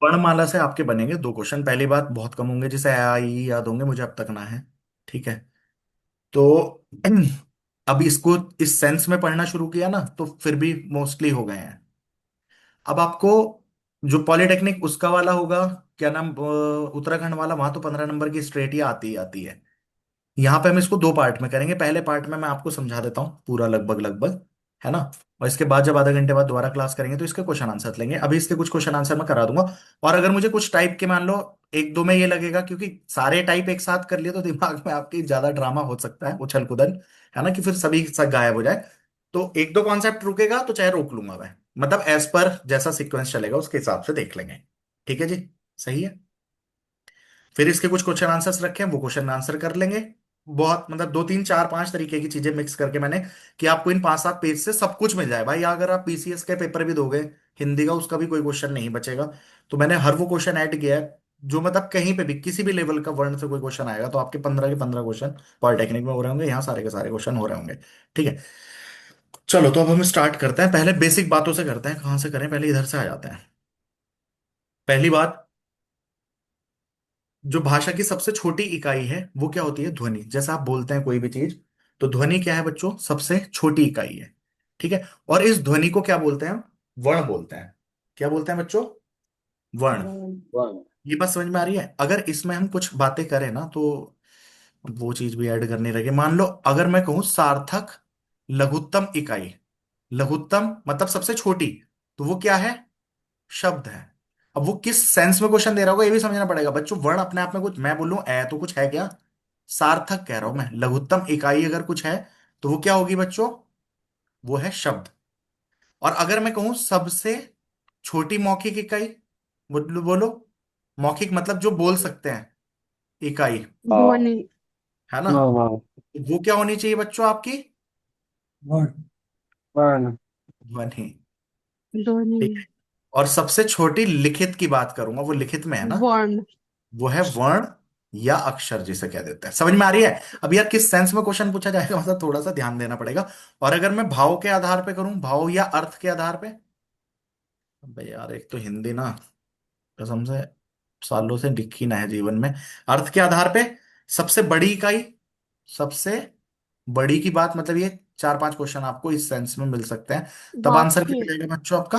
वर्णमाला से आपके बनेंगे दो क्वेश्चन। पहली बात, बहुत कम होंगे जिसे आ आई याद होंगे, मुझे अब तक ना है। ठीक है। तो अब इसको इस सेंस में पढ़ना शुरू किया ना, तो फिर भी मोस्टली हो गए हैं। अब आपको जो पॉलिटेक्निक उसका वाला होगा, क्या नाम, उत्तराखंड वाला, वहां तो 15 नंबर की स्ट्रेट ही आती ही आती है। यहाँ पे हम इसको दो पार्ट में करेंगे। पहले पार्ट में मैं आपको समझा देता हूँ पूरा, लगभग लगभग, है ना। और इसके बाद जब आधा घंटे बाद दोबारा क्लास करेंगे तो इसके क्वेश्चन आंसर लेंगे। अभी इसके कुछ क्वेश्चन आंसर मैं करा दूंगा। और अगर मुझे कुछ टाइप के, मान लो एक दो में ये लगेगा, क्योंकि सारे टाइप एक साथ कर लिए तो दिमाग में आपकी ज्यादा ड्रामा हो सकता है, उछल कूदल, है ना, कि फिर सभी सब गायब हो जाए। तो एक दो कॉन्सेप्ट रुकेगा तो चाहे रोक लूंगा मैं, मतलब एज पर जैसा सीक्वेंस चलेगा उसके हिसाब से देख लेंगे। ठीक है जी, सही है। फिर इसके कुछ क्वेश्चन आंसर्स रखे हैं, वो क्वेश्चन आंसर कर लेंगे। बहुत मतलब दो तीन चार पांच तरीके की चीजें मिक्स करके मैंने, कि आपको इन 5-7 पेज से सब कुछ मिल जाए भाई। अगर आप पीसीएस के पेपर भी दोगे हिंदी का, उसका भी कोई क्वेश्चन नहीं बचेगा। तो मैंने हर वो क्वेश्चन ऐड किया है जो मतलब कहीं पे भी किसी भी लेवल का वर्ण से कोई क्वेश्चन आएगा तो आपके 15 के 15 क्वेश्चन पॉलिटेक्निक में हो रहे होंगे, यहाँ सारे के सारे क्वेश्चन हो रहे होंगे। ठीक है। चलो तो अब हम स्टार्ट करते हैं। पहले बेसिक बातों से करते हैं, कहाँ से करें, पहले इधर से आ जाते हैं। पहली बात, जो भाषा की सबसे छोटी इकाई है वो क्या होती है? ध्वनि। जैसा आप बोलते हैं कोई भी चीज, तो ध्वनि क्या है बच्चों? सबसे छोटी इकाई है। ठीक है। और इस ध्वनि को क्या बोलते हैं हम? वर्ण बोलते हैं। क्या बोलते हैं बच्चों? वर्ण। वन। ये बात समझ में आ रही है? अगर इसमें हम कुछ बातें करें ना, तो वो चीज भी ऐड करनी रहेगी। मान लो अगर मैं कहूं सार्थक लघुत्तम इकाई, लघुत्तम मतलब सबसे छोटी, तो वो क्या है? शब्द है। अब वो किस सेंस में क्वेश्चन दे रहा होगा ये भी समझना पड़ेगा बच्चों। वर्ण अपने आप में कुछ, मैं बोलूं ए तो कुछ है क्या? सार्थक कह रहा हूं मैं। लघुत्तम इकाई अगर कुछ है तो वो क्या होगी बच्चों? वो है शब्द। और अगर मैं कहूं सबसे छोटी मौखिक इकाई, बोलो बोलो, मौखिक मतलब जो बोल सकते हैं, इकाई, हाँ। ध्वनि। है ना। हाँ हाँ। वो क्या होनी चाहिए बच्चों आपकी? वन। वन। ध्वनि। ध्वनि। ठीक है। और सबसे छोटी लिखित की बात करूंगा, वो लिखित में है ना, वर्ण। वो है वर्ण या अक्षर, जिसे कह देते हैं। समझ में आ रही है? अब यार किस सेंस में क्वेश्चन पूछा जाएगा, मतलब थोड़ा सा ध्यान देना पड़ेगा। और अगर मैं भाव के आधार पे करूं, भाव या अर्थ के आधार पे, भाई यार एक तो हिंदी ना, कसम से सालों से लिखी ना है जीवन में। अर्थ के आधार पे सबसे बड़ी इकाई, सबसे बड़ी की बात मतलब ये 4-5 क्वेश्चन आपको इस सेंस में मिल सकते हैं। तब आंसर क्या वाक्य। मिलेगा बच्चों आपका?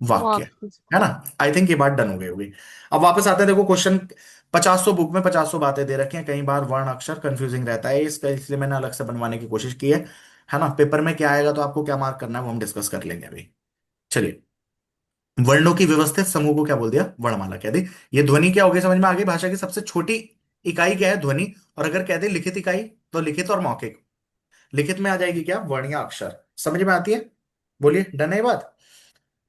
वाक्य। वाक्य। है ना। आई थिंक ये बात डन हो गई होगी। अब वापस आते हैं, देखो क्वेश्चन 50 बुक में 50 बातें दे रखी हैं। कई बार वर्ण अक्षर कंफ्यूजिंग रहता है इसका, इसलिए मैंने अलग से बनवाने की कोशिश की है ना। पेपर में क्या आएगा तो आपको क्या मार्क करना है वो हम डिस्कस कर लेंगे अभी। चलिए, वर्णों की व्यवस्थित समूह को क्या बोल दिया? वर्णमाला कह दी। ये ध्वनि क्या हो गई, समझ में आ गई? भाषा की सबसे छोटी इकाई क्या है? ध्वनि। और अगर कह दे लिखित इकाई, तो लिखित और मौखिक। लिखित में आ जाएगी क्या? वर्ण या अक्षर। समझ में आती है? बोलिए, डन है ये बात?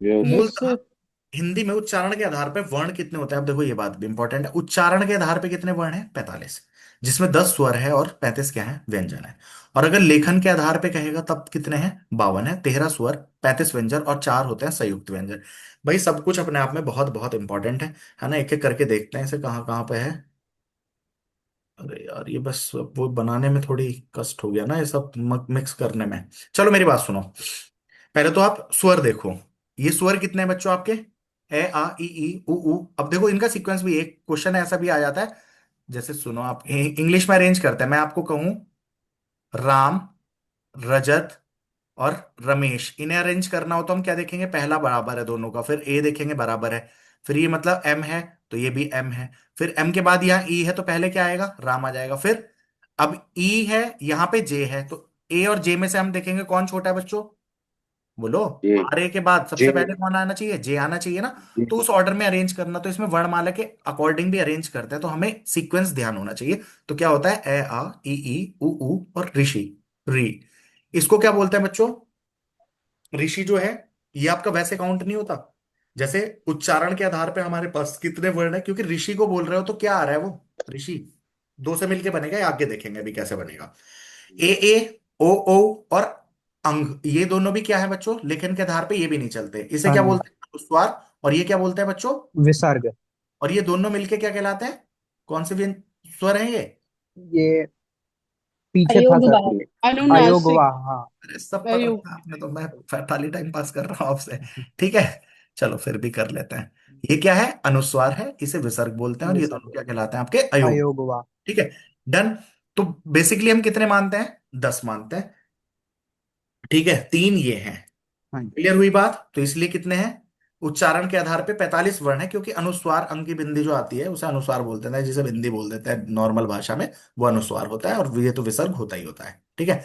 यस। यस मूलतः सर। हिंदी में उच्चारण के आधार पर वर्ण कितने होते हैं? अब देखो ये बात भी इंपॉर्टेंट है। उच्चारण के आधार पर कितने वर्ण है? 45, जिसमें 10 स्वर है और 35 क्या है? व्यंजन है। और अगर लेखन के आधार पे कहेगा तब कितने हैं? 52 है। 13 स्वर, 35 व्यंजन और 4 होते हैं संयुक्त व्यंजन। भाई सब कुछ अपने आप में बहुत बहुत इंपॉर्टेंट है ना। एक एक करके देखते हैं इसे कहाँ कहाँ पे है। अरे यार ये बस वो बनाने में थोड़ी कष्ट हो गया ना, ये सब मिक्स करने में। चलो मेरी बात सुनो। पहले तो आप स्वर देखो। ये स्वर कितने हैं बच्चों आपके? ए आ ई ई उ ऊ। अब देखो इनका सीक्वेंस भी, एक क्वेश्चन ऐसा भी आ जाता है, जैसे सुनो आप इंग्लिश में अरेंज करते हैं। मैं आपको कहूं राम, रजत और रमेश, इन्हें अरेंज करना हो तो हम क्या देखेंगे? पहला बराबर है दोनों का, फिर ए देखेंगे बराबर है, फिर ये मतलब एम है तो ये भी एम है, फिर एम के बाद यहाँ ई है तो पहले क्या आएगा? राम आ जाएगा। फिर अब ई है, यहाँ पे जे है, तो ए और जे में से हम देखेंगे कौन छोटा है बच्चों? बोलो। जे। आर ए के बाद जे। सबसे पहले कौन आना चाहिए? जे आना चाहिए ना। जे। तो उस ऑर्डर में अरेंज करना, तो इसमें वर्णमाला के अकॉर्डिंग भी अरेंज करते हैं, तो हमें सीक्वेंस ध्यान होना चाहिए। तो क्या होता है? ए आ ई उ ऊ और ऋषि, री। इसको क्या बोलते हैं बच्चों? ऋषि जो है, ये आपका वैसे काउंट नहीं होता। जैसे उच्चारण के आधार पे हमारे पास कितने वर्ण है, क्योंकि ऋषि को बोल रहे हो तो क्या आ रहा है वो? ऋषि। दो से मिलके बनेगा, ये आगे देखेंगे अभी कैसे बनेगा। ए ओ ओ और अंग, ये दोनों भी क्या है बच्चों? लेखन के आधार पे ये भी नहीं चलते। इसे क्या अंग। बोलते हैं? स्वर। और ये क्या बोलते हैं बच्चों? विसर्ग। और ये दोनों मिलके क्या कहलाते हैं? कौन से स्वर हैं ये? ये पीछे था अयोग सर। वाहक। अयोग अनुनासिक। वाह, हाँ। अरे सब पढ़ अयोग। रखा है आपने तो, मैं खाली टाइम पास कर रहा हूँ आपसे। ठीक है। चलो फिर भी कर लेते हैं। ये क्या है? अनुस्वार है, इसे विसर्ग बोलते हैं, और ये दोनों क्या कहलाते हैं? आपके अयोग। अयोग हुआ। ठीक है, डन। तो बेसिकली हम कितने मानते हैं? 10 मानते हैं। ठीक है, तीन ये हैं। हाँ। क्लियर हुई बात? तो इसलिए कितने हैं? उच्चारण के आधार पे 45 वर्ण है, क्योंकि अनुस्वार अंग की बिंदी जो आती है उसे अनुस्वार बोलते हैं, जिसे बिंदी बोल देते हैं नॉर्मल भाषा में, वो अनुस्वार होता है, और ये तो विसर्ग होता ही होता है। ठीक है,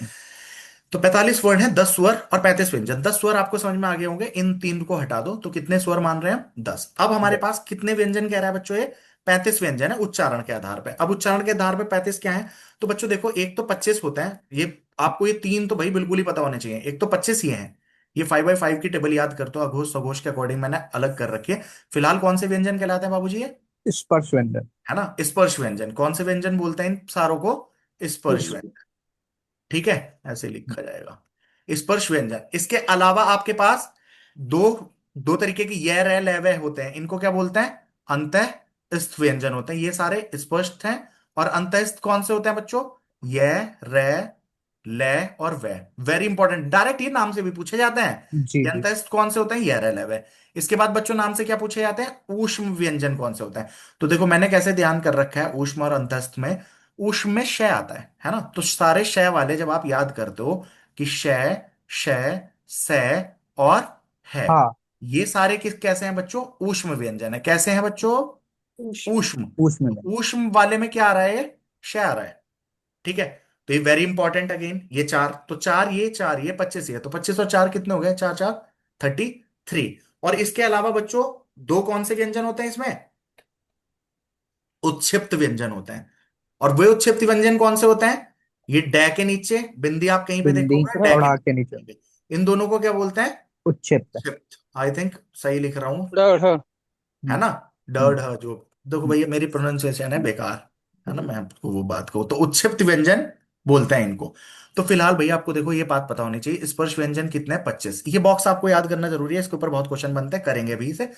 तो 45 वर्ण है, 10 स्वर और 35 व्यंजन। 10 स्वर आपको समझ में आ गए होंगे, इन तीन को हटा दो तो कितने स्वर मान रहे हैं हम? 10। अब हमारे पास कितने व्यंजन कह रहा है बच्चों? ये 35 व्यंजन है उच्चारण के आधार पे। अब उच्चारण के आधार पे 35 क्या है? तो बच्चों देखो, एक तो 25 होता है, ये आपको ये तीन तो भाई बिल्कुल ही पता होने चाहिए। एक तो 25 ही है, ये 5/5 की टेबल याद करते हो, अघोष सघोष के अकॉर्डिंग मैंने अलग कर रखी है। फिलहाल कौन से व्यंजन कहलाते हैं बाबूजी ये? स्पर्श व्यंजन। है ना, स्पर्श व्यंजन। कौन से व्यंजन बोलते हैं इन सारों को? स्पर्श व्यंजन। ठीक है, ऐसे लिखा जाएगा, स्पर्श व्यंजन। इसके अलावा आपके पास दो दो तरीके की य रै ल व होते हैं, इनको क्या बोलते हैं? अंतःस्थ व्यंजन होते हैं। ये सारे स्पष्ट हैं। और अंतःस्थ कौन से होते हैं बच्चों? य, रै, ल और व। वेरी इंपॉर्टेंट, डायरेक्ट ये नाम से भी पूछे जाते हैं। जी ये जी। अंतःस्थ कौन से होते हैं? य, रै, ल, व। इसके बाद बच्चों नाम से क्या पूछे जाते हैं? ऊष्म व्यंजन कौन से होते हैं? तो देखो मैंने कैसे ध्यान कर रखा है ऊष्म और अंतःस्थ में। ऊष्म में श आता है ना? तो सारे श वाले जब आप याद करते हो कि श, श, से और है, हाँ। ये सारे किस कैसे हैं बच्चों? ऊष्म व्यंजन है। कैसे हैं बच्चों? ऊष्म। उसमें तो ऊष्म वाले में क्या आ रहा है? ये श आ रहा है। ठीक है, तो ये वेरी इंपॉर्टेंट अगेन। ये चार तो चार, ये चार, ये 25 है, तो 25 और चार कितने हो गए? चार चार 33। और इसके अलावा बच्चों दो कौन से व्यंजन होते हैं इसमें? उत्क्षिप्त व्यंजन होते हैं। और वे उत्क्षिप्त व्यंजन कौन से होते हैं? ये डै के नीचे बिंदी आप कहीं पे बिंदी देखोगे, डै और के हाँ के नीचे नीचे, इन दोनों को क्या बोलते हैं? उच्छेद। उत्क्षिप्त। आई थिंक सही लिख रहा हूं, डर हाँ। है हम्म, ना? हम्म, डर्ड है जो। देखो हम्म। भैया मेरी प्रोनाउंसिएशन है बेकार, है ना, मैं आपको वो बात कहूँ तो उत्क्षिप्त व्यंजन बोलते हैं इनको। तो फिलहाल भैया आपको देखो ये बात पता होनी चाहिए, स्पर्श व्यंजन कितने हैं? 25। ये बॉक्स आपको याद करना जरूरी है, इसके ऊपर बहुत क्वेश्चन बनते हैं, करेंगे भी इसे।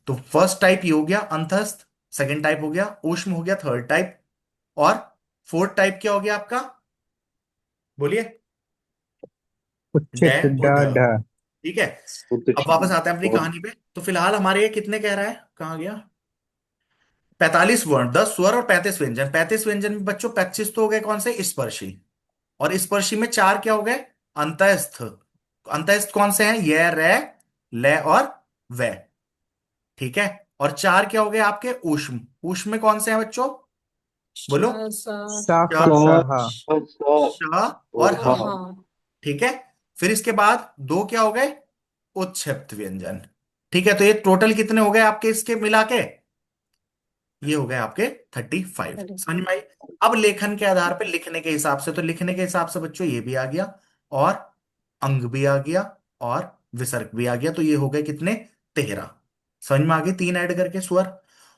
तो फर्स्ट टाइप ये हो गया अंतस्थ, सेकंड टाइप हो गया ऊष्म, हो गया थर्ड टाइप, और फोर्थ टाइप क्या हो गया आपका? बोलिए। डै उच्छेद और ढ। ड। ठीक है, अब उत्तर वापस आते हैं अपनी कहानी पे। तो फिलहाल हमारे ये कितने कह रहा है, कहाँ गया? 45 वर्ण, 10 स्वर और 35 व्यंजन। 35 व्यंजन में बच्चों 25 तो हो गए कौन से? स्पर्शी। और स्पर्शी में चार क्या हो गए? अंतःस्थ। अंतःस्थ कौन से हैं? ये, रे, ले और वे। ठीक है, और चार क्या हो गए आपके? ऊष्म। ऊष्म में कौन से हैं बच्चों? बोलो। सा श, ख स हा। श और और ह। हाँ। ठीक है, फिर इसके बाद दो क्या हो गए? उत्क्षिप्त व्यंजन। ठीक है, तो ये टोटल कितने हो गए आपके इसके मिला के? ये हो गए आपके 35। समझ में आई? अब लेखन के आधार पे लिखने के हिसाब से, तो लिखने के हिसाब से बच्चों ये भी आ गया, और अंग भी आ गया, और विसर्ग भी आ गया, तो ये हो गए कितने? 13। समझ में आ गई? तीन ऐड करके स्वर।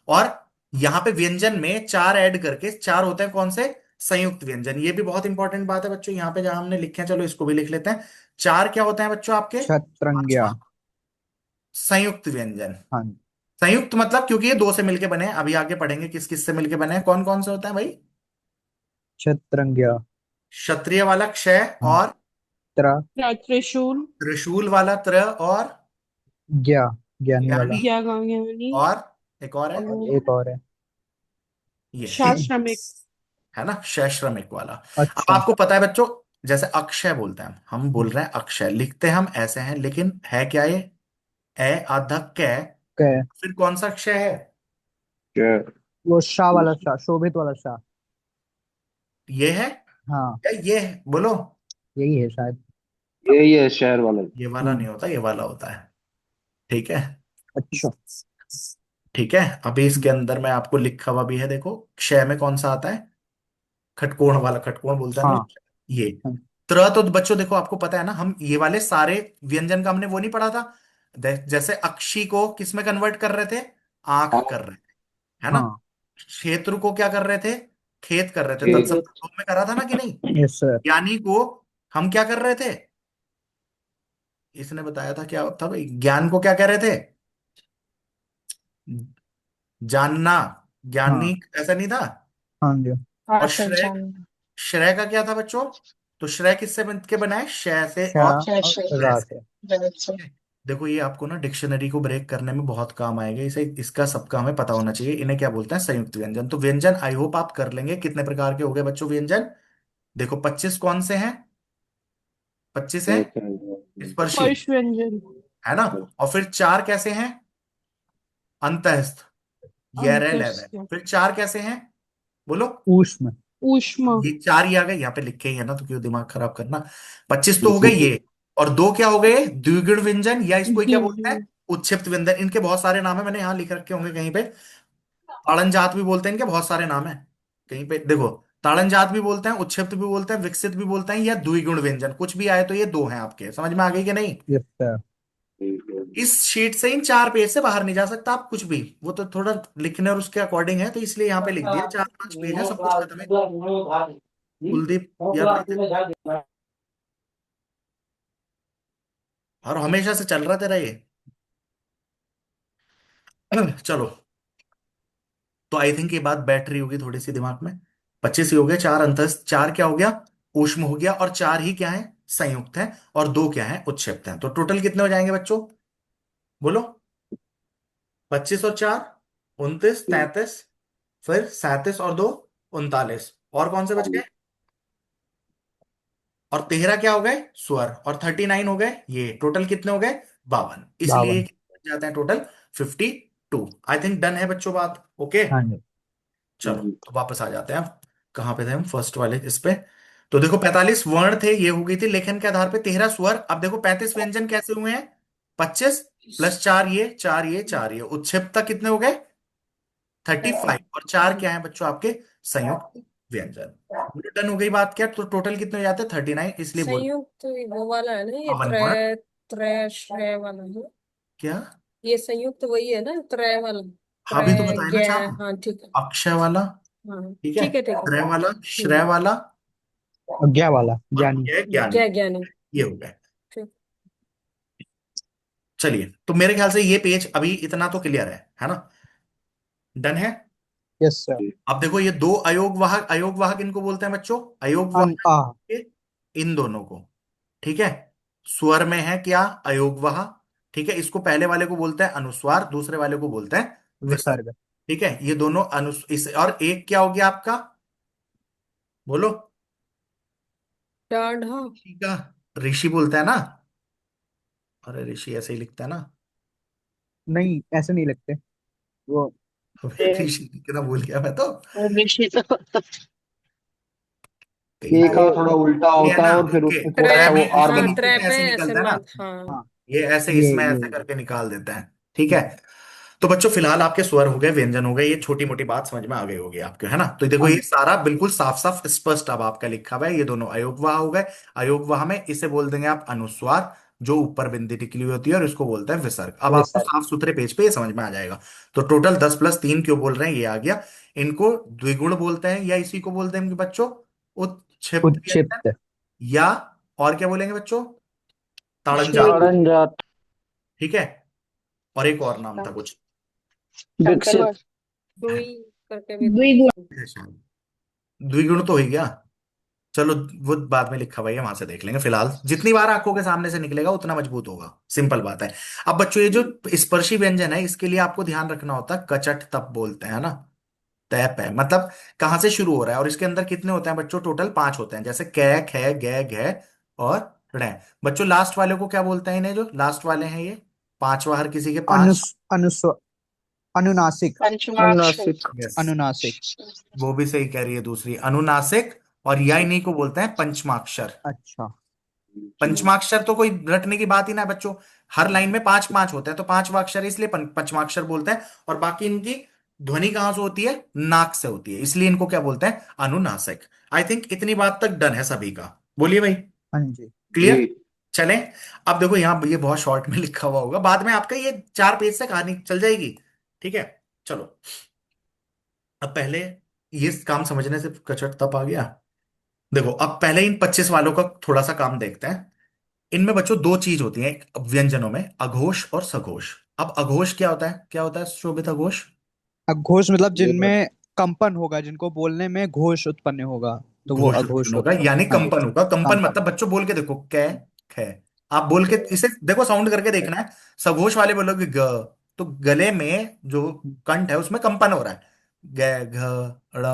और यहां पे व्यंजन में चार ऐड करके चार होते हैं कौन से? संयुक्त व्यंजन। ये भी बहुत इंपॉर्टेंट बात है बच्चों, यहां पे जहां हमने लिखे हैं, चलो इसको भी लिख लेते हैं। चार क्या होते हैं बच्चों आपके? छत्रंग्या। संयुक्त व्यंजन। हाँ। संयुक्त मतलब क्योंकि ये दो से मिलके बने हैं, अभी आगे पढ़ेंगे किस किस से मिलके बने हैं, कौन कौन से होते हैं भाई? छत्रंग्या। क्षत्रिय वाला क्षय, हाँ। और त्रा। त्रिशूल। त्रिशूल वाला त्र, और ज्ञा। ज्ञानी वाला। ज्ञानी, यागानी। और एक और है, और एक और है। ये शाश्रमिक। है ना, क्षय श्रमिक वाला। अब अच्छा। आपको पता है बच्चों, जैसे अक्षय बोलते हैं हम बोल रहे हैं अक्षय, लिखते हैं हम ऐसे हैं, लेकिन है क्या ये? ए आधा कै। कै। फिर कौन सा अक्षय है? क्या वो शाह वाला शाह, शोभित वाला शाह। ये है हाँ। या ये है? बोलो। यही है शायद। यही है शहर वाला। ये वाला हम्म। नहीं होता, ये वाला होता है। ठीक है। अच्छा। ठीक है, अभी इसके हम्म, अंदर मैं आपको लिखा हुआ भी है, देखो क्षय में कौन सा आता है? खटकोण वाला, खटकोण बोलता है ना हाँ। ये। हाँ। तो बच्चों देखो आपको पता है ना, हम ये वाले सारे व्यंजन का हमने वो नहीं पढ़ा था? जैसे अक्षी को किस में कन्वर्ट कर रहे थे? आंख हाँ। कर रहे थे, है ना? हाँ। क्षेत्र को क्या कर रहे थे? खेत कर रहे थे, ठीक है। तत्सम तत्सम में करा था ना कि नहीं? Yes sir. ज्ञानी को हम क्या कर रहे थे? इसने बताया था क्या था भाई, ज्ञान को क्या कह रहे थे? जानना। ज्ञानी हाँ। ऐसा नहीं था? हाँ जी। और आर्ट श्रेय, जानना। श्रेय का क्या था बच्चों? तो श्रेय किससे बन के बनाए? शय से और शाह शायद और रय रा से। से। गलत से। देखो ये आपको ना डिक्शनरी को ब्रेक करने में बहुत काम आएगा, इसे इसका सबका हमें पता होना चाहिए। इन्हें क्या बोलते हैं? संयुक्त व्यंजन। तो व्यंजन आई होप आप कर लेंगे। कितने प्रकार के हो गए बच्चों व्यंजन? देखो 25 कौन से हैं? 25 हैं एक है, दो, स्पर्शी, स्पर्श व्यंजन। है ना? और फिर चार कैसे हैं? अंतःस्थ, ये रहे 11। अंतस्थ। फिर चार कैसे हैं? बोलो। ऊष्म। ऊष्मा। ये चार ही आ गए, यहाँ पे लिखे ही है ना, तो क्यों दिमाग खराब करना। 25 तो हो गए इसी ये। और दो क्या हो गए? द्विगुण व्यंजन, या इसको ही क्या बोलते हैं? द्विगुण। उच्छिष्ट व्यंजन। इनके बहुत सारे नाम है, मैंने यहाँ लिख रखे होंगे कहीं पे। ताड़न जात भी बोलते हैं, इनके बहुत सारे नाम है। कहीं पे देखो, ताड़न जात भी बोलते हैं, उच्छिष्ट भी बोलते हैं, विकसित भी बोलते हैं, या द्विगुण व्यंजन, कुछ भी आए तो ये दो हैं। आपके समझ में आ गई कि नहीं? Yes sir. इस शीट से, इन चार पेज से बाहर नहीं जा सकता आप कुछ भी। वो तो थोड़ा लिखने और उसके अकॉर्डिंग है, तो इसलिए यहाँ पे लिख दिया। चार पांच पेज है, सब कुछ खत्म है। कुलदीप याद रहे थे? और हमेशा से चल रहा तेरा ये। चलो, तो आई थिंक ये बात बैठ रही होगी थोड़ी सी दिमाग में। 25 ही हो गए, चार अंतःस्थ, चार क्या हो गया? ऊष्म हो गया, और चार ही क्या है? संयुक्त है, और दो क्या है? उत्क्षिप्त हैं। तो टोटल कितने हो जाएंगे बच्चों? बोलो। 25 और 4 29, 33। फिर 37 और 2 39। और कौन से बच गए? और 13 क्या हो गए? स्वर। और 39 हो गए ये। टोटल कितने हो गए? 52। इसलिए 52। कितने बच जाते हैं टोटल? 52। आई थिंक डन है बच्चों बात। ओके, हाँ जी। चलो तो वापस आ जाते हैं। अब कहाँ पे थे हम? फर्स्ट वाले इस पे। तो देखो 45 वर्ण थे, ये हो गई थी लेखन के आधार पे 13 स्वर। अब देखो 35 व्यंजन कैसे हुए हैं? 25 प्लस चार ये, चार ये, चार ये। उत्क्षिप्तता कितने हो गए? 35। और चार क्या है बच्चों आपके? संयुक्त व्यंजन। डन हो गई बात। क्या तो टोटल कितने हो जाते हैं? 39, इसलिए बोल संयुक्त वो वाला है ना, ये पवन वर्ण। त्रय। त्रय श्रेय वाला है। क्या? ये संयुक्त वही है ना, त्रय वाला। हाँ भी तो त्रय बताया ना ज्ञ। चार। हाँ ठीक है। अक्षय वाला, हाँ ठीक है, ठीक है ठीक है। त्रय वाला, श्रेय वाला, अज्ञा वाला और ज्ञानी। ये ज्ञानी। ज्ञ ज्ञानी। ये हो गए। ठीक। चलिए, तो मेरे ख्याल से ये पेज अभी इतना तो क्लियर है ना? डन है। Yes sir. अब देखो ये दो अयोग वाहक, अयोग वाहक इनको बोलते हैं बच्चों, अयोग अन वाहक आ। के, इन दोनों को। ठीक है, स्वर में है क्या? अयोग वाह। ठीक है, इसको पहले वाले को बोलते हैं अनुस्वार, दूसरे वाले को बोलते हैं विसर्ग। विसर्ग। ठीक है, ये दोनों इस, और एक क्या हो गया आपका? बोलो। डाढ़ा। ऋषि का, ऋषि बोलते हैं ना? अरे ऋषि ऐसे ही लिखता है ना? नहीं, ऐसे नहीं लगते वो। ऋषि कितना भूल गया मैं तो। ऋषि तो। कहीं ए पे का थोड़ा उल्टा ये है होता ना, है और फिर रुके, उसमें थोड़ा त्रय। सा त्रय वो भी आर इसके हाँ बना। नीचे त्रय से पे ऐसे ऐसे निकलता है ना। बात, हाँ। हाँ। ये ऐसे, ये इसमें ऐसे ये करके निकाल देते हैं। ठीक है, तो बच्चों फिलहाल आपके स्वर हो गए, व्यंजन हो गए, ये छोटी मोटी बात समझ में आ गई होगी आपके, है ना? तो देखो हाँ ये जी। सारा बिल्कुल साफ साफ स्पष्ट अब आपका लिखा हुआ है। ये दोनों अयोगवाह हो गए। अयोगवाह में इसे बोल देंगे आप अनुस्वार, जो ऊपर बिंदी टिकली हुई होती है, और इसको बोलते हैं विसर्ग। अब आपको विसर्ग। साफ सुथरे पेज पे ये समझ में आ जाएगा। तो टोटल 10 + 3 क्यों बोल रहे हैं, ये आ गया। इनको द्विगुण बोलते हैं, या इसी को बोलते हैं कि बच्चों उत्क्षिप्त व्यंजन, उच्छिप्त। या और क्या बोलेंगे बच्चों? ताड़नजात। द्विगुण। ताड़नजात। ठीक है, और एक और नाम था कुछ। विकसित। दुई करके भी द्विगुण। द्विगुण तो हो गया। चलो, वो बाद में लिखा हुआ है, वहां से देख लेंगे। फिलहाल जितनी बार आंखों के सामने से निकलेगा उतना मजबूत होगा, सिंपल बात है। अब बच्चों ये जो स्पर्शी व्यंजन है, इसके लिए आपको ध्यान रखना होता है, कचट तप बोलते हैं ना। तैप है मतलब कहाँ से शुरू हो रहा है, और इसके अंदर कितने होते हैं बच्चों? टोटल 5 होते हैं, जैसे कै, खे, गे, घे और ड़े। बच्चों लास्ट वाले को क्या बोलते हैं? इन्हें जो लास्ट वाले हैं ये, पांचवा हर किसी के अनुस 5। अनुस्व अनुनासिक। पंचमाक्षर। यस, अनुनासिक। वो भी सही कह रही है दूसरी, अनुनासिक। और या इन्हीं को बोलते हैं पंचमाक्षर। अच्छा। पंचमाक्षर तो कोई रटने की बात ही ना है बच्चों। हर लाइन में पांच पांच होते हैं, तो पांचवा अक्षर है, इसलिए पंचमाक्षर बोलते हैं। और बाकी इनकी ध्वनि कहां से होती है? नाक से होती है, इसलिए इनको क्या बोलते हैं? अनुनासिक। आई थिंक इतनी बात तक डन है सभी का। बोलिए भाई, हाँ जी। जी। क्लियर? चलें। अब देखो यहाँ ये बहुत शॉर्ट में लिखा हुआ होगा, बाद में आपका ये 4 पेज से कहानी चल जाएगी। ठीक है, चलो। अब पहले ये काम समझने से कचट तप आ गया। देखो अब पहले इन 25 वालों का थोड़ा सा काम देखते हैं। इनमें बच्चों दो चीज होती हैं व्यंजनों में, अघोष और सघोष। अब अघोष क्या होता है? क्या होता है शोभित अघोष? अघोष मतलब ये बात। जिनमें कंपन होगा, जिनको बोलने में घोष उत्पन्न होगा, तो वो घोष अघोष उत्पन्न होगा, होते हैं। यानी हाँ जी। कंपन होगा। कंपन कंपन। मतलब बच्चों बोल के देखो, कै, खे, आप बोल के इसे देखो, साउंड करके देखना है। सघोष वाले बोलोगे ग, तो गले में जो कंठ है उसमें कंपन हो रहा है, ग घ ड़,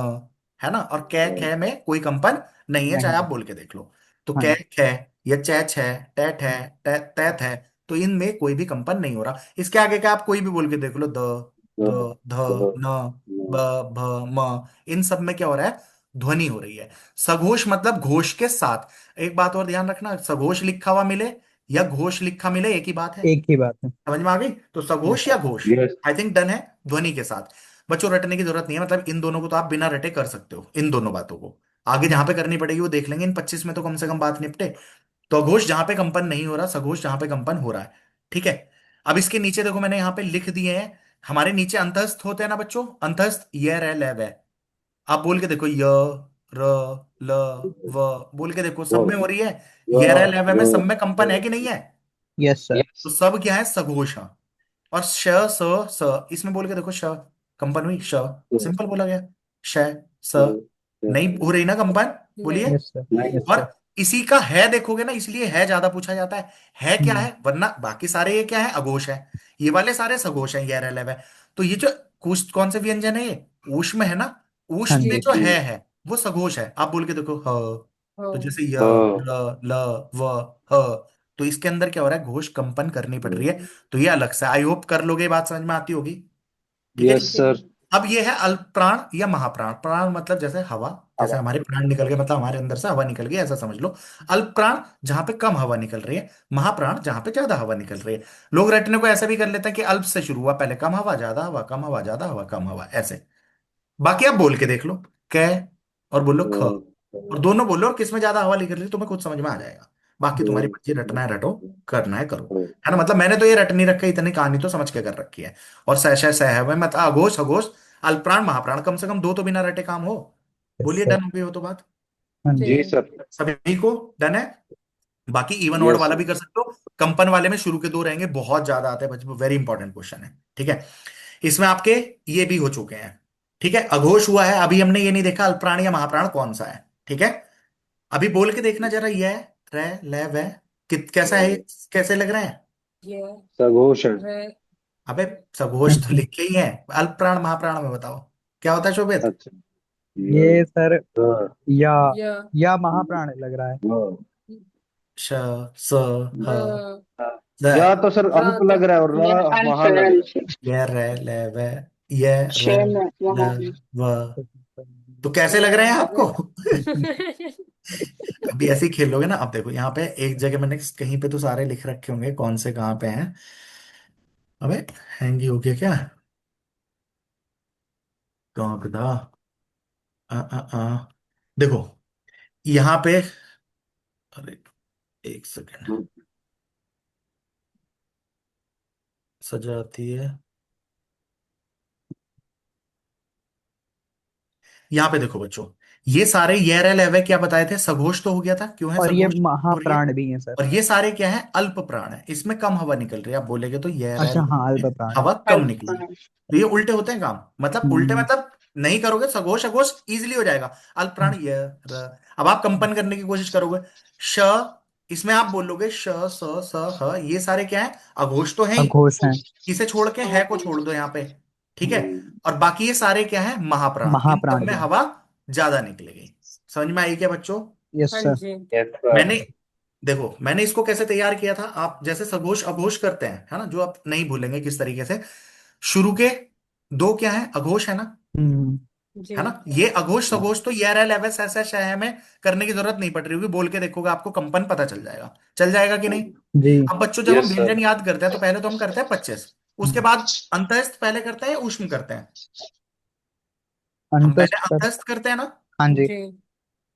है ना। और कै खे में कोई कंपन नहीं है, चाहे नहीं। आप बोल के देख लो। तो हाँ कै जी। खे या चे छे टे ठे तैत है, तो इनमें कोई भी कंपन नहीं हो रहा। इसके आगे का आप कोई भी बोल के देख लो, द द ध न ब भ म, इन सब में क्या हो रहा है, ध्वनि हो रही है। सघोष मतलब घोष के साथ। एक बात और ध्यान रखना, सघोष लिखा हुआ मिले या घोष लिखा मिले, एक ही बात है। एक ही बात है। समझ में आ गई? तो सघोष यस। या घोष, आई थिंक डन है ध्वनि के साथ। बच्चों रटने की जरूरत नहीं है, मतलब इन दोनों को तो आप बिना रटे कर सकते हो, इन दोनों बातों को। आगे जहां पे करनी पड़ेगी वो देख लेंगे, इन 25 में तो कम से कम बात निपटे। तो अघोष जहां पे कंपन नहीं हो रहा, सघोष जहां पे कंपन हो रहा है। ठीक है। अब इसके नीचे देखो, मैंने यहाँ पे लिख दिए हैं। हमारे नीचे अंतस्थ होते हैं ना बच्चों, अंतस्थ ये रह ले वे। आप बोल के देखो, य र ल व, बोल के देखो, सब में हो रही है। ये रह ले वे में सब में कंपन है कि नहीं है? Yes sir. तो सब क्या है, सघोष। और श स स, इसमें बोल के देखो, श कंपन हुई, श सिंपल बोला गया। श स नहीं हो रही ना कंपन, बोलिए। नहीं। Yes sir. यस और सर। इसी का है देखोगे ना, इसलिए है ज्यादा पूछा जाता है क्या हम्म। है, वरना बाकी सारे ये क्या है, अघोष है। ये वाले सारे सघोष हैं, ये रेलेव है। तो ये जो कौन से व्यंजन है, ये ऊष्म है ना। हाँ ऊष्म में जी। जो है वो सघोष है। आप बोल के देखो, ह। तो हाँ। जैसे य र ल व ह, तो इसके अंदर क्या हो रहा है, घोष कंपन करनी पड़ रही है। तो ये अलग से, आई होप कर लोगे, बात समझ में आती होगी। ठीक है जी। Yes sir. अब ये है अल्प प्राण या महाप्राण। प्राण मतलब जैसे हवा, जैसे हमारे प्राण निकल गए, मतलब हमारे अंदर से हवा निकल गई, ऐसा समझ लो। अल्प प्राण जहां पे कम हवा निकल रही है, महाप्राण जहां पे ज्यादा हवा निकल रही है। लोग रटने को ऐसा भी कर लेते हैं कि अल्प से शुरू हुआ, पहले कम हवा ज्यादा हवा, कम हवा ज्यादा हवा, कम हवा, ऐसे। बाकी आप बोल के देख लो, कै और बोलो ख, और दोनों बोलो, और किसमें ज्यादा हवा निकल रही है तुम्हें खुद समझ में आ जाएगा। बाकी तुम्हारी मर्जी, रटना है रटो, करना है करो। है ना, मतलब मैंने तो ये रट नहीं रखी, इतनी कहानी तो समझ के कर रखी है। और सह सह सह है मतलब अघोष अघोष, अल्पप्राण महाप्राण, कम से कम दो तो बिना रटे काम हो। यस बोलिए, सर। डन हो गई हो तो बात? हाँ जी। जी जी। सर। सभी को डन है? बाकी इवन वर्ड यस वाला सर। भी कर सकते हो। कंपन वाले में शुरू के दो रहेंगे, बहुत ज्यादा आते हैं बच्चों, वेरी इंपॉर्टेंट क्वेश्चन है। ठीक है। इसमें आपके ये भी हो चुके हैं। ठीक है, अघोष हुआ है, अभी हमने ये नहीं देखा अल्पप्राण या महाप्राण कौन सा है। ठीक है। अभी बोल के देखना जरा, ये रे ले वे, कैसा है, ये कैसे लग रहे हैं? ये सघोष है। रे अबे सघोष तो लिखे ही है। अल्पप्राण महाप्राण में बताओ क्या होता है शोभित? अच्छा। य ये सर, र या या या महाप्राण लग रहा है। व श स ह र या द, तो सर रा अल्प तो लग रहा है और र महा लग रहा है। ये रे ले वे, ये रे ल व, तो कैसे लग रहे हैं आपको? अभी ऐसे ही खेलोगे ना। अब देखो यहाँ पे एक जगह मैंने कहीं पे तो सारे लिख रखे होंगे, कौन से कहाँ पे हैं। अबे हैंग ही हो गया क्या? कहाँ पे था? देखो यहाँ पे, अरे एक सेकेंड, सजाती है। यहाँ पे देखो बच्चों, ये सारे ये रह लेवे क्या बताए थे, सघोष तो हो गया था, क्यों है और ये सघोष? और ये, महाप्राण भी है सर। और ये सारे क्या है, अल्प प्राण है, इसमें कम हवा निकल रही है। आप बोलेगे तो ये रह अच्छा हाँ, लेवे में अल्प प्राण है। हवा कम निकली। तो ये उल्टे होते हैं काम, मतलब उल्टे हम्म। मतलब नहीं करोगे सघोष अघोष इजीली हो जाएगा। अल्प प्राण ये अब आप कंपन करने की कोशिश करोगे, श, इसमें आप बोलोगे श स स ह, ये सारे क्या है, अघोष तो है ही। अघोष है। इसे छोड़ के है को छोड़ दो यहाँ पे। ठीक है। और बाकी ये सारे क्या है, महाप्राण, इन सब महाप्राण में भी है। हवा ज्यादा निकलेगी। समझ में आई क्या बच्चों? यस हाँ सर। जी। Yes sir. मैंने, देखो मैंने इसको कैसे तैयार किया था, आप जैसे सघोष अघोष करते हैं, है ना, जो आप नहीं भूलेंगे किस तरीके से। शुरू के दो क्या है, अघोष है ना। हम्म। है जी। ना, ये अघोष सघोष तो ये रह लेवस ऐसा शय में करने की जरूरत नहीं पड़ रही होगी, बोल के देखोगे आपको कंपन पता चल जाएगा। चल जाएगा कि नहीं? जी। अब बच्चों जब हम यस सर। व्यंजन याद करते हैं तो पहले तो हम करते हैं 25, उसके हम्म। बाद अंतःस्थ पहले करते हैं या ऊष्म करते हैं? हम पहले अंतस्थ सर। अंतःस्थ करते हैं ना, हाँ जी। जी।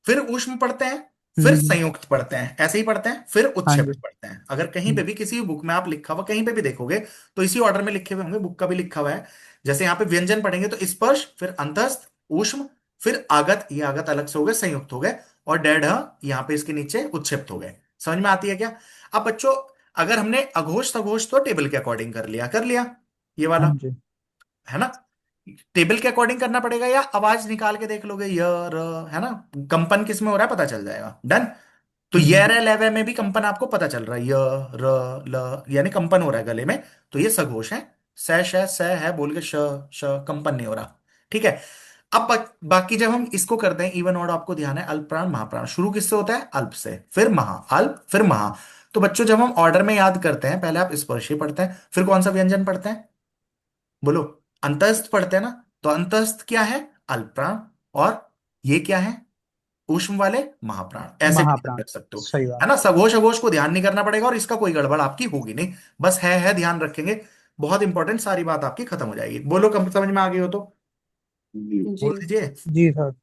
फिर ऊष्म पढ़ते हैं, फिर हम्म। संयुक्त पढ़ते हैं, ऐसे ही पढ़ते हैं, फिर हाँ जी। उच्छेद पढ़ते हैं। अगर कहीं पे भी किसी भी बुक में आप लिखा हुआ कहीं पे भी देखोगे, तो इसी ऑर्डर में लिखे हुए होंगे, बुक का भी लिखा हुआ है। जैसे यहाँ पे व्यंजन पढ़ेंगे तो स्पर्श, फिर अंतस्थ, ऊष्म, फिर आगत, ये आगत अलग से हो गए, संयुक्त हो गए, और डेढ़ यहाँ पे इसके नीचे उच्छेद हो गए। समझ में आती है क्या? अब बच्चों, अगर हमने अघोष सघोष तो टेबल के अकॉर्डिंग कर लिया ये हाँ वाला, जी। है ना। टेबल के अकॉर्डिंग करना पड़ेगा, या आवाज निकाल के देख लोगे, य र, है ना, कंपन किस में हो रहा है पता चल जाएगा। डन। तो य रे लवे में भी कंपन आपको पता चल रहा है, य र ल, यानी कंपन हो रहा है गले में। तो ये सघोष है। स है बोल के श कंपन नहीं हो रहा। ठीक है। अब बाकी जब हम इसको करते हैं इवन ऑड, आपको ध्यान है अल्प प्राण महाप्राण शुरू किससे होता है? अल्प से, फिर महा, अल्प फिर महा। तो बच्चों जब हम ऑर्डर में याद करते हैं, पहले आप स्पर्शी पढ़ते हैं, फिर कौन सा व्यंजन पढ़ते हैं? बोलो। अंतस्थ पढ़ते हैं ना। तो अंतस्थ क्या है? अल्प प्राण। और ये क्या है? ऊष्म वाले महाप्राण। ऐसे भी ध्यान महाप्राण। रख सकते हो। सही बात। है ना, सघोष अघोष को ध्यान नहीं करना पड़ेगा और इसका कोई गड़बड़ आपकी होगी नहीं। बस है ध्यान रखेंगे। बहुत इंपॉर्टेंट, सारी बात आपकी खत्म हो जाएगी। बोलो, कम समझ में आ गई हो तो जी। बोल जी। दीजिए। जी सर।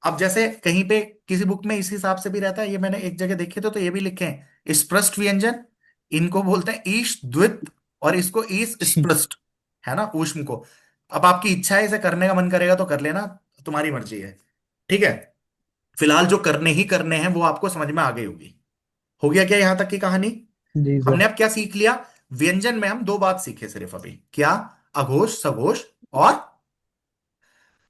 अब जैसे कहीं पे किसी बुक में इस हिसाब से भी रहता है, ये मैंने एक जगह देखे तो ये भी लिखे हैं स्पृष्ट व्यंजन। इनको बोलते हैं ईश द्वित, और इसको ईश स्पृष्ट। है ना, ऊष्म को। अब आपकी इच्छा है, इसे करने का मन करेगा तो कर लेना, तुम्हारी मर्जी है। ठीक है। फिलहाल जो करने ही करने हैं वो आपको समझ में आ गई होगी। हो गया क्या यहां तक की कहानी? जी सर। हमने अब क्या सीख लिया? व्यंजन में हम दो बात सीखे सिर्फ अभी, क्या? अघोष सघोष। और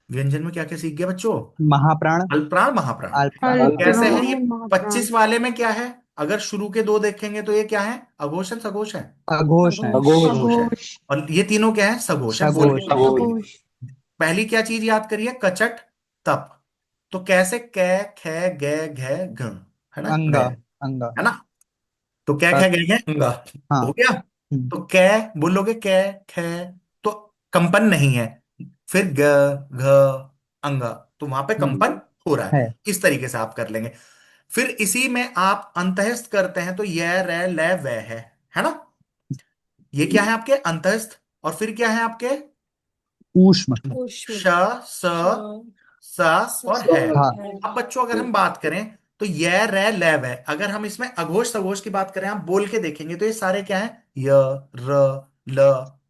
व्यंजन में क्या क्या सीख गया बच्चों? महाप्राण। अल्पप्राण महाप्राण। अल्पप्राण कैसे है महाप्राण। ये? 25 वाले में क्या है? अगर शुरू के दो देखेंगे तो ये क्या है? अघोष है सघोष है? अघोष है। अघोष। अघोष। सघोष है। और ये तीनों क्या है? सघोष है। बोल के सघोष है। बताओ। अघोष। पहली क्या चीज याद करिए? कचट तप। तो कैसे? कै ख ग घ घ। है ना, घ। अंगा। अंगा। है ना। तो कै ख ग घ अंगा। हाँ। हो गया। हम्म। तो कै बोलोगे, कै ख, तो कंपन नहीं है। फिर ग घ अंगा, तो वहां पे हम्म। कंपन हो रहा है। है। इस तरीके से आप कर लेंगे। फिर इसी में आप अंतःस्थ करते हैं तो यह रे ले वह है ना। ये क्या है आपके? अंतःस्थ। और फिर क्या है आपके? ऊष्म। ऊष्म। श, स, श स और है। हाँ। है। अब बच्चों अगर हम बात करें तो यह रे ले वह, अगर हम इसमें अघोष सघोष की बात करें, आप बोल के देखेंगे तो ये सारे क्या है? य, र, ल,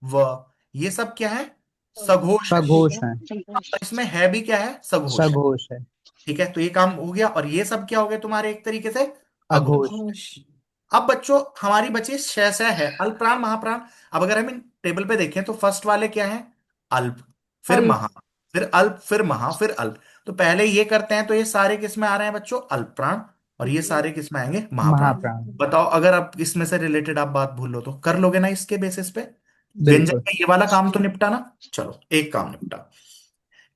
व। ये सब क्या है? सघोष है। सघोष है। और इसमें है भी क्या है? सघोष है। सघोष है। ठीक है, तो ये काम हो गया। और ये सब क्या हो गए तुम्हारे एक तरीके से? अघोष। अघोष। अघोष। अब बच्चों हमारी बची शय है अल्पप्राण महाप्राण। अब अगर हम इन टेबल पे देखें तो फर्स्ट वाले क्या है? अल्प, फिर अल्प। महा, फिर अल्प, फिर महा, फिर अल्प। तो पहले ये करते हैं तो ये सारे किस में आ रहे हैं बच्चों? अल्प प्राण। और ये सारे किस में आएंगे? महाप्राण। महाप्राण। बताओ, अगर आप इसमें से रिलेटेड आप बात भूल लो तो कर लोगे ना इसके बेसिस पे? व्यंजन बिल्कुल। का ये वाला काम तो निपटा ना। चलो, एक काम निपटा।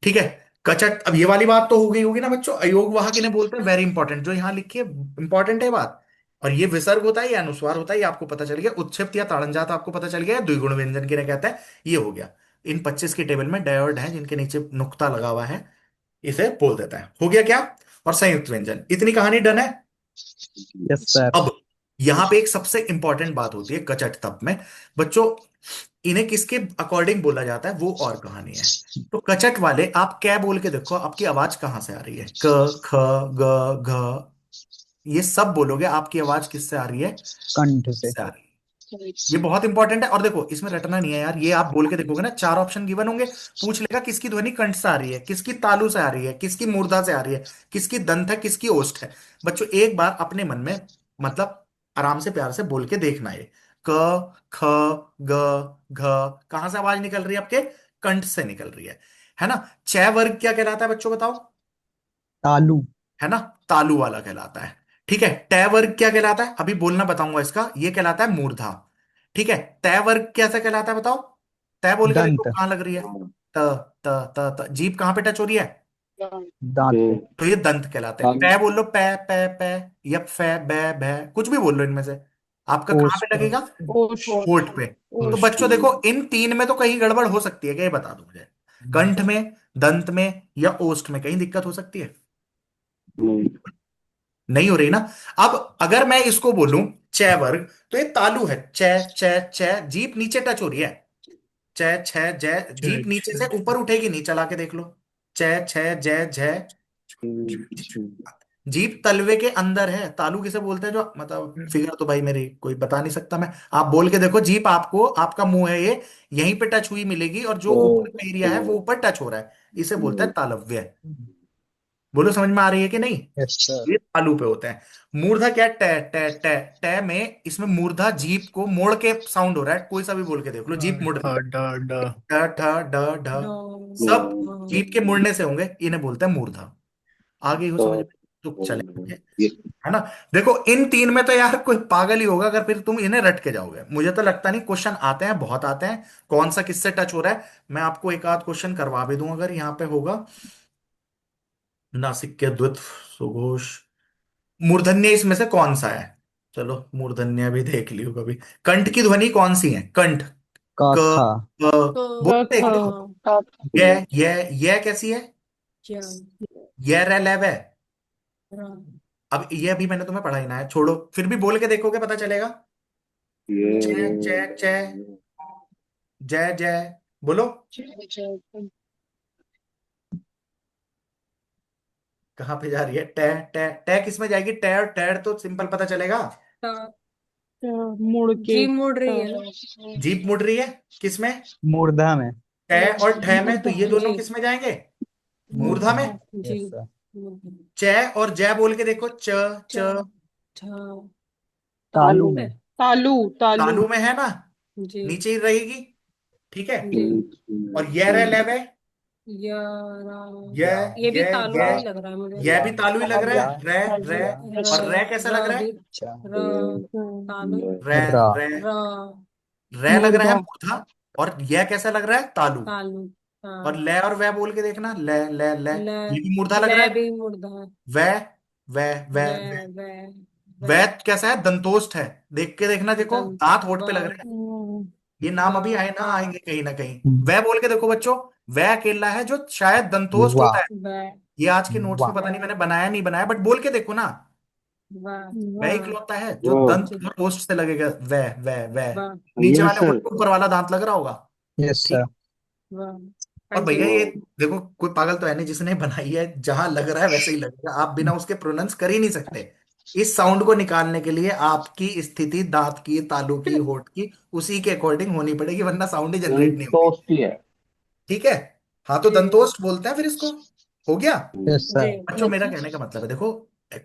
ठीक है। कचट, अब ये वाली बात तो हो गई होगी ना बच्चों। अयोग वाहक इन्हें बोलते हैं, वेरी इंपॉर्टेंट, जो यहाँ लिखी है इंपॉर्टेंट है बात। और ये विसर्ग होता है या अनुस्वार होता है, ये आपको पता चल गया। उच्छिष्ट या ताड़नजात आपको पता चल गया। द्विगुण व्यंजन किन्हें कहते हैं, ये हो गया। इन 25 की टेबल में डायोड है जिनके नीचे नुक्ता लगा हुआ है, इसे बोल देता है। हो गया क्या? और संयुक्त व्यंजन, इतनी कहानी डन है। Yes sir. अब यहां पे एक सबसे इंपॉर्टेंट बात होती है कचट तप में बच्चों। इन्हें किसके अकॉर्डिंग बोला जाता है वो और कहानी है। तो कचट वाले आप क्या बोल के देखो, आपकी आवाज कहां से आ रही है? क, ख, ग, घ। ये सब बोलोगे, आपकी आवाज किससे आ रही है? कंठ से। से आ रही है। ये बहुत इंपॉर्टेंट है। और देखो, इसमें रटना नहीं है यार, ये आप बोल के देखोगे ना, चार ऑप्शन गिवन होंगे। पूछ लेगा किसकी ध्वनि कंठ से आ रही है, किसकी तालु से आ रही है, किसकी मूर्धा से आ रही है, किसकी दंत है, किसकी ओष्ठ है। बच्चों एक बार अपने मन में, मतलब आराम से प्यार से बोल के देखना है। क, ख, ग, घ, कहां से आवाज निकल रही है आपके? कंठ से निकल रही है ना। चय वर्ग क्या कहलाता है बच्चों बताओ? तालु। है ना, तालु वाला कहलाता है। ठीक है। तय वर्ग क्या कहलाता है? अभी बोलना बताऊंगा इसका, ये कहलाता है मूर्धा। ठीक है। तय वर्ग कैसा कहलाता है बताओ? तय बोल के देखो दंत। कहां लग रही है? त, त, जीभ कहां पे टच हो रही है? दांत पे। तो ये दंत कहलाते हैं। पै बोल लो, पै पै पै, या फै बै भै, कुछ भी बोल लो इनमें से। आपका कहां पे ओष्ठ। लगेगा? ओठ। होठ पे। तो ओठ। बच्चों देखो, इन तीन में तो कहीं गड़बड़ हो सकती है क्या, ये बता दो मुझे। कंठ में, दंत में, या ओष्ठ में कहीं दिक्कत हो सकती है? नहीं। नहीं हो रही ना। अब अगर मैं इसको बोलूं च वर्ग, तो ये तालु है। च च च, जीप नीचे टच हो रही है। च छ जय, जीप नीचे से ऊपर उठेगी नहीं, चला के देख लो। च छ जय जय। जीप तलवे के अंदर है। तालु किसे बोलते हैं? जो मतलब फिगर तो भाई मेरी कोई बता नहीं सकता मैं। आप बोल के देखो, जीप आपको, आपका मुंह है ये, यहीं पे टच हुई मिलेगी, और जो ऊपर का एरिया है वो ऊपर टच हो रहा है। इसे बोलते हैं तालव्य। बोलो समझ में आ रही है कि नहीं? Yes sir. ये तालु पे होते हैं। मूर्धा क्या? टे टे टे टे में, इसमें मूर्धा जीप को मोड़ के साउंड हो रहा है। कोई सा भी बोल के देख लो, जीप मुड़ रही है। ठ ठ ड ढ, नो। सब जीप के मुड़ने से होंगे, इन्हें बोलते हैं मूर्धा। आगे हो समझ में? तो चलेंगे, ये है ना। देखो इन तीन में तो यार कोई पागल ही होगा अगर फिर तुम इन्हें रट के जाओगे। मुझे तो लगता नहीं, क्वेश्चन आते हैं, बहुत आते हैं। कौन सा किससे टच हो रहा है, मैं आपको एक आध क्वेश्चन करवा भी दूं अगर यहाँ पे होगा। नासिक के द्वित, सुघोष, मूर्धन्य इसमें से कौन सा है? चलो मूर्धन्य भी देख लियो कभी। कंठ की ध्वनि कौन सी है? कंठ। का क, खा। क, क बोल देख लो। ख ये कैसी है? ज ये रे ले वे। र अब ये अभी मैंने तुम्हें पढ़ा ही ना है, छोड़ो, फिर भी बोल के देखोगे पता चलेगा। जय जय जय, जय जय, बोलो। कहाँ पे जा रही है? टे टे टे किस में जाएगी? टे और टेड तो सिंपल पता चलेगा। ट मुड़ के जी मुड़ रही है ना। जीप मुड़ रही है किस में? मूर्धा में। टे और ठे में, तो ये दोनों जी किस में जाएंगे? मूर्धा मूर्धा में। में। जी यस सर। च और जय बोल के देखो। च च च छ तालु तालू में। तालू तालू तालू में है ना, जी नीचे ही रहेगी। ठीक है। जी और ये रे ले वे, यारा, ये या ये भी ये तालु ये में ही लग रहा है मुझे। ये या भी तालू ही लग रहा या है। रे रे, और रे कैसा लग र रहा है? भी, अच्छा। र तालु, रे रा। रे, र रे लग रहा है मुर्गा मूर्धा। और यह कैसा लग रहा है? तालू। तालु। हाँ और ले और वह बोल के देखना, ले ले ले, ल ये भी मूर्धा लग ल रहा है। भी मुर्दा है। वह वह वे वह वह, वे वे वह कैसा है? दंतोष्ठ है। देख के देखना, देखो दम दांत होठ व पे लग रहे हैं। ये व नाम अभी आए ना, हाँ आएंगे कहीं ना कहीं। हम्म, वह बोल के देखो बच्चों। वह अकेला है जो शायद दंतोष्ठ होता वाह। है। वे ये आज के नोट्स में वाह। पता नहीं वे मैंने बनाया नहीं बनाया, बट बोल के देखो ना। व वह हाँ इकलौता है जो वो दंत और ओष्ठ से लगेगा। वह वह वह, व नीचे यस वाले होठ सर। पे ऊपर वाला दांत लग रहा होगा। Yes sir. ठीक। व और भैया कंटिन्यू। ये देखो, कोई पागल तो है नहीं जिसने बनाई है, जहां लग रहा है वैसे ही लगेगा, आप बिना उसके प्रोनाउंस कर ही नहीं सकते। इस साउंड को निकालने के लिए आपकी स्थिति दांत की, तालू की, होठ की उसी के अकॉर्डिंग होनी पड़ेगी, वरना साउंड ही जनरेट नहीं होगी। संतोष है। ठीक है। हाँ तो जी दंतोष्ठ बोलते हैं फिर इसको। हो गया। यस जी सर। बच्चों मेरा कहने का मतलब है, देखो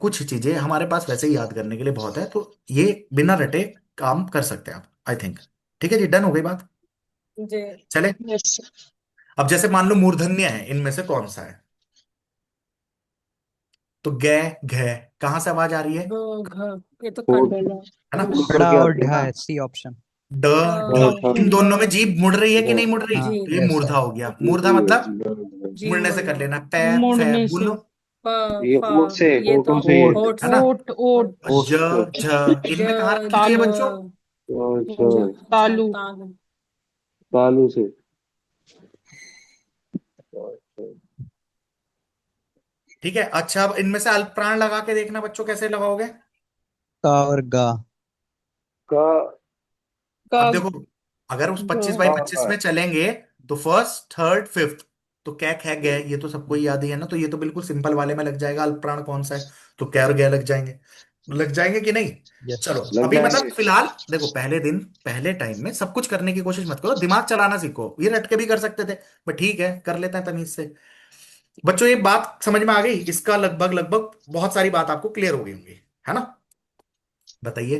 कुछ चीजें हमारे पास वैसे ही याद करने के लिए बहुत है, तो ये बिना रटे काम कर सकते हैं आप, आई थिंक। ठीक है जी, डन हो गई बात। जी चले। यस अब जैसे मान लो मूर्धन्य है, इनमें से कौन सा है? तो गे, घे, कहां से आवाज आ रही है? घ घ ये तो होठ कंठ है। है ना। होठ ड़ा के और आते हैं ढा ना। है, सी ऑप्शन। ड ढ, हाँ इन ड दोनों में जीभ मुड़ रही है कि नहीं मुड़ रही? हाँ तो ये यस मूर्धा सर। हो गया। मूर्धा मतलब जी मुड़ने से कर मुड़ना। लेना। पै फै मुड़ने से बोलो। प ये फ होठ से, ये तो होठों से ये। ओट। होठ है से। ना। ओट हाँ ओट और ज, होठ। झ ज इनमें कहाँ रखनी चाहिए तालू बच्चों? अच्छा। ज झ तालू तालु। तालू से। ठीक है। अच्छा अब इनमें से अल्प प्राण लगा के देखना बच्चों, कैसे लगाओगे? का और गा। का का अब देखो, अगर उस ग 25/25 में चलेंगे तो फर्स्ट थर्ड फिफ्थ, तो कै खे गए, ये तो सबको ही याद ही है ना, तो ये तो बिल्कुल सिंपल वाले में लग जाएगा। अल्प प्राण कौन सा है? तो कै और गै लग जाएंगे। लग जाएंगे कि नहीं? यस। चलो लग अभी मतलब जाएंगे। फिलहाल देखो, पहले दिन पहले टाइम में सब कुछ करने की कोशिश मत करो, दिमाग चलाना सीखो। ये रट के भी कर सकते थे, बट ठीक है कर लेते हैं तमीज से। बच्चों ये बात समझ में आ गई? इसका लगभग लगभग बहुत सारी बात आपको क्लियर हो गई होंगी, है ना। बताइए।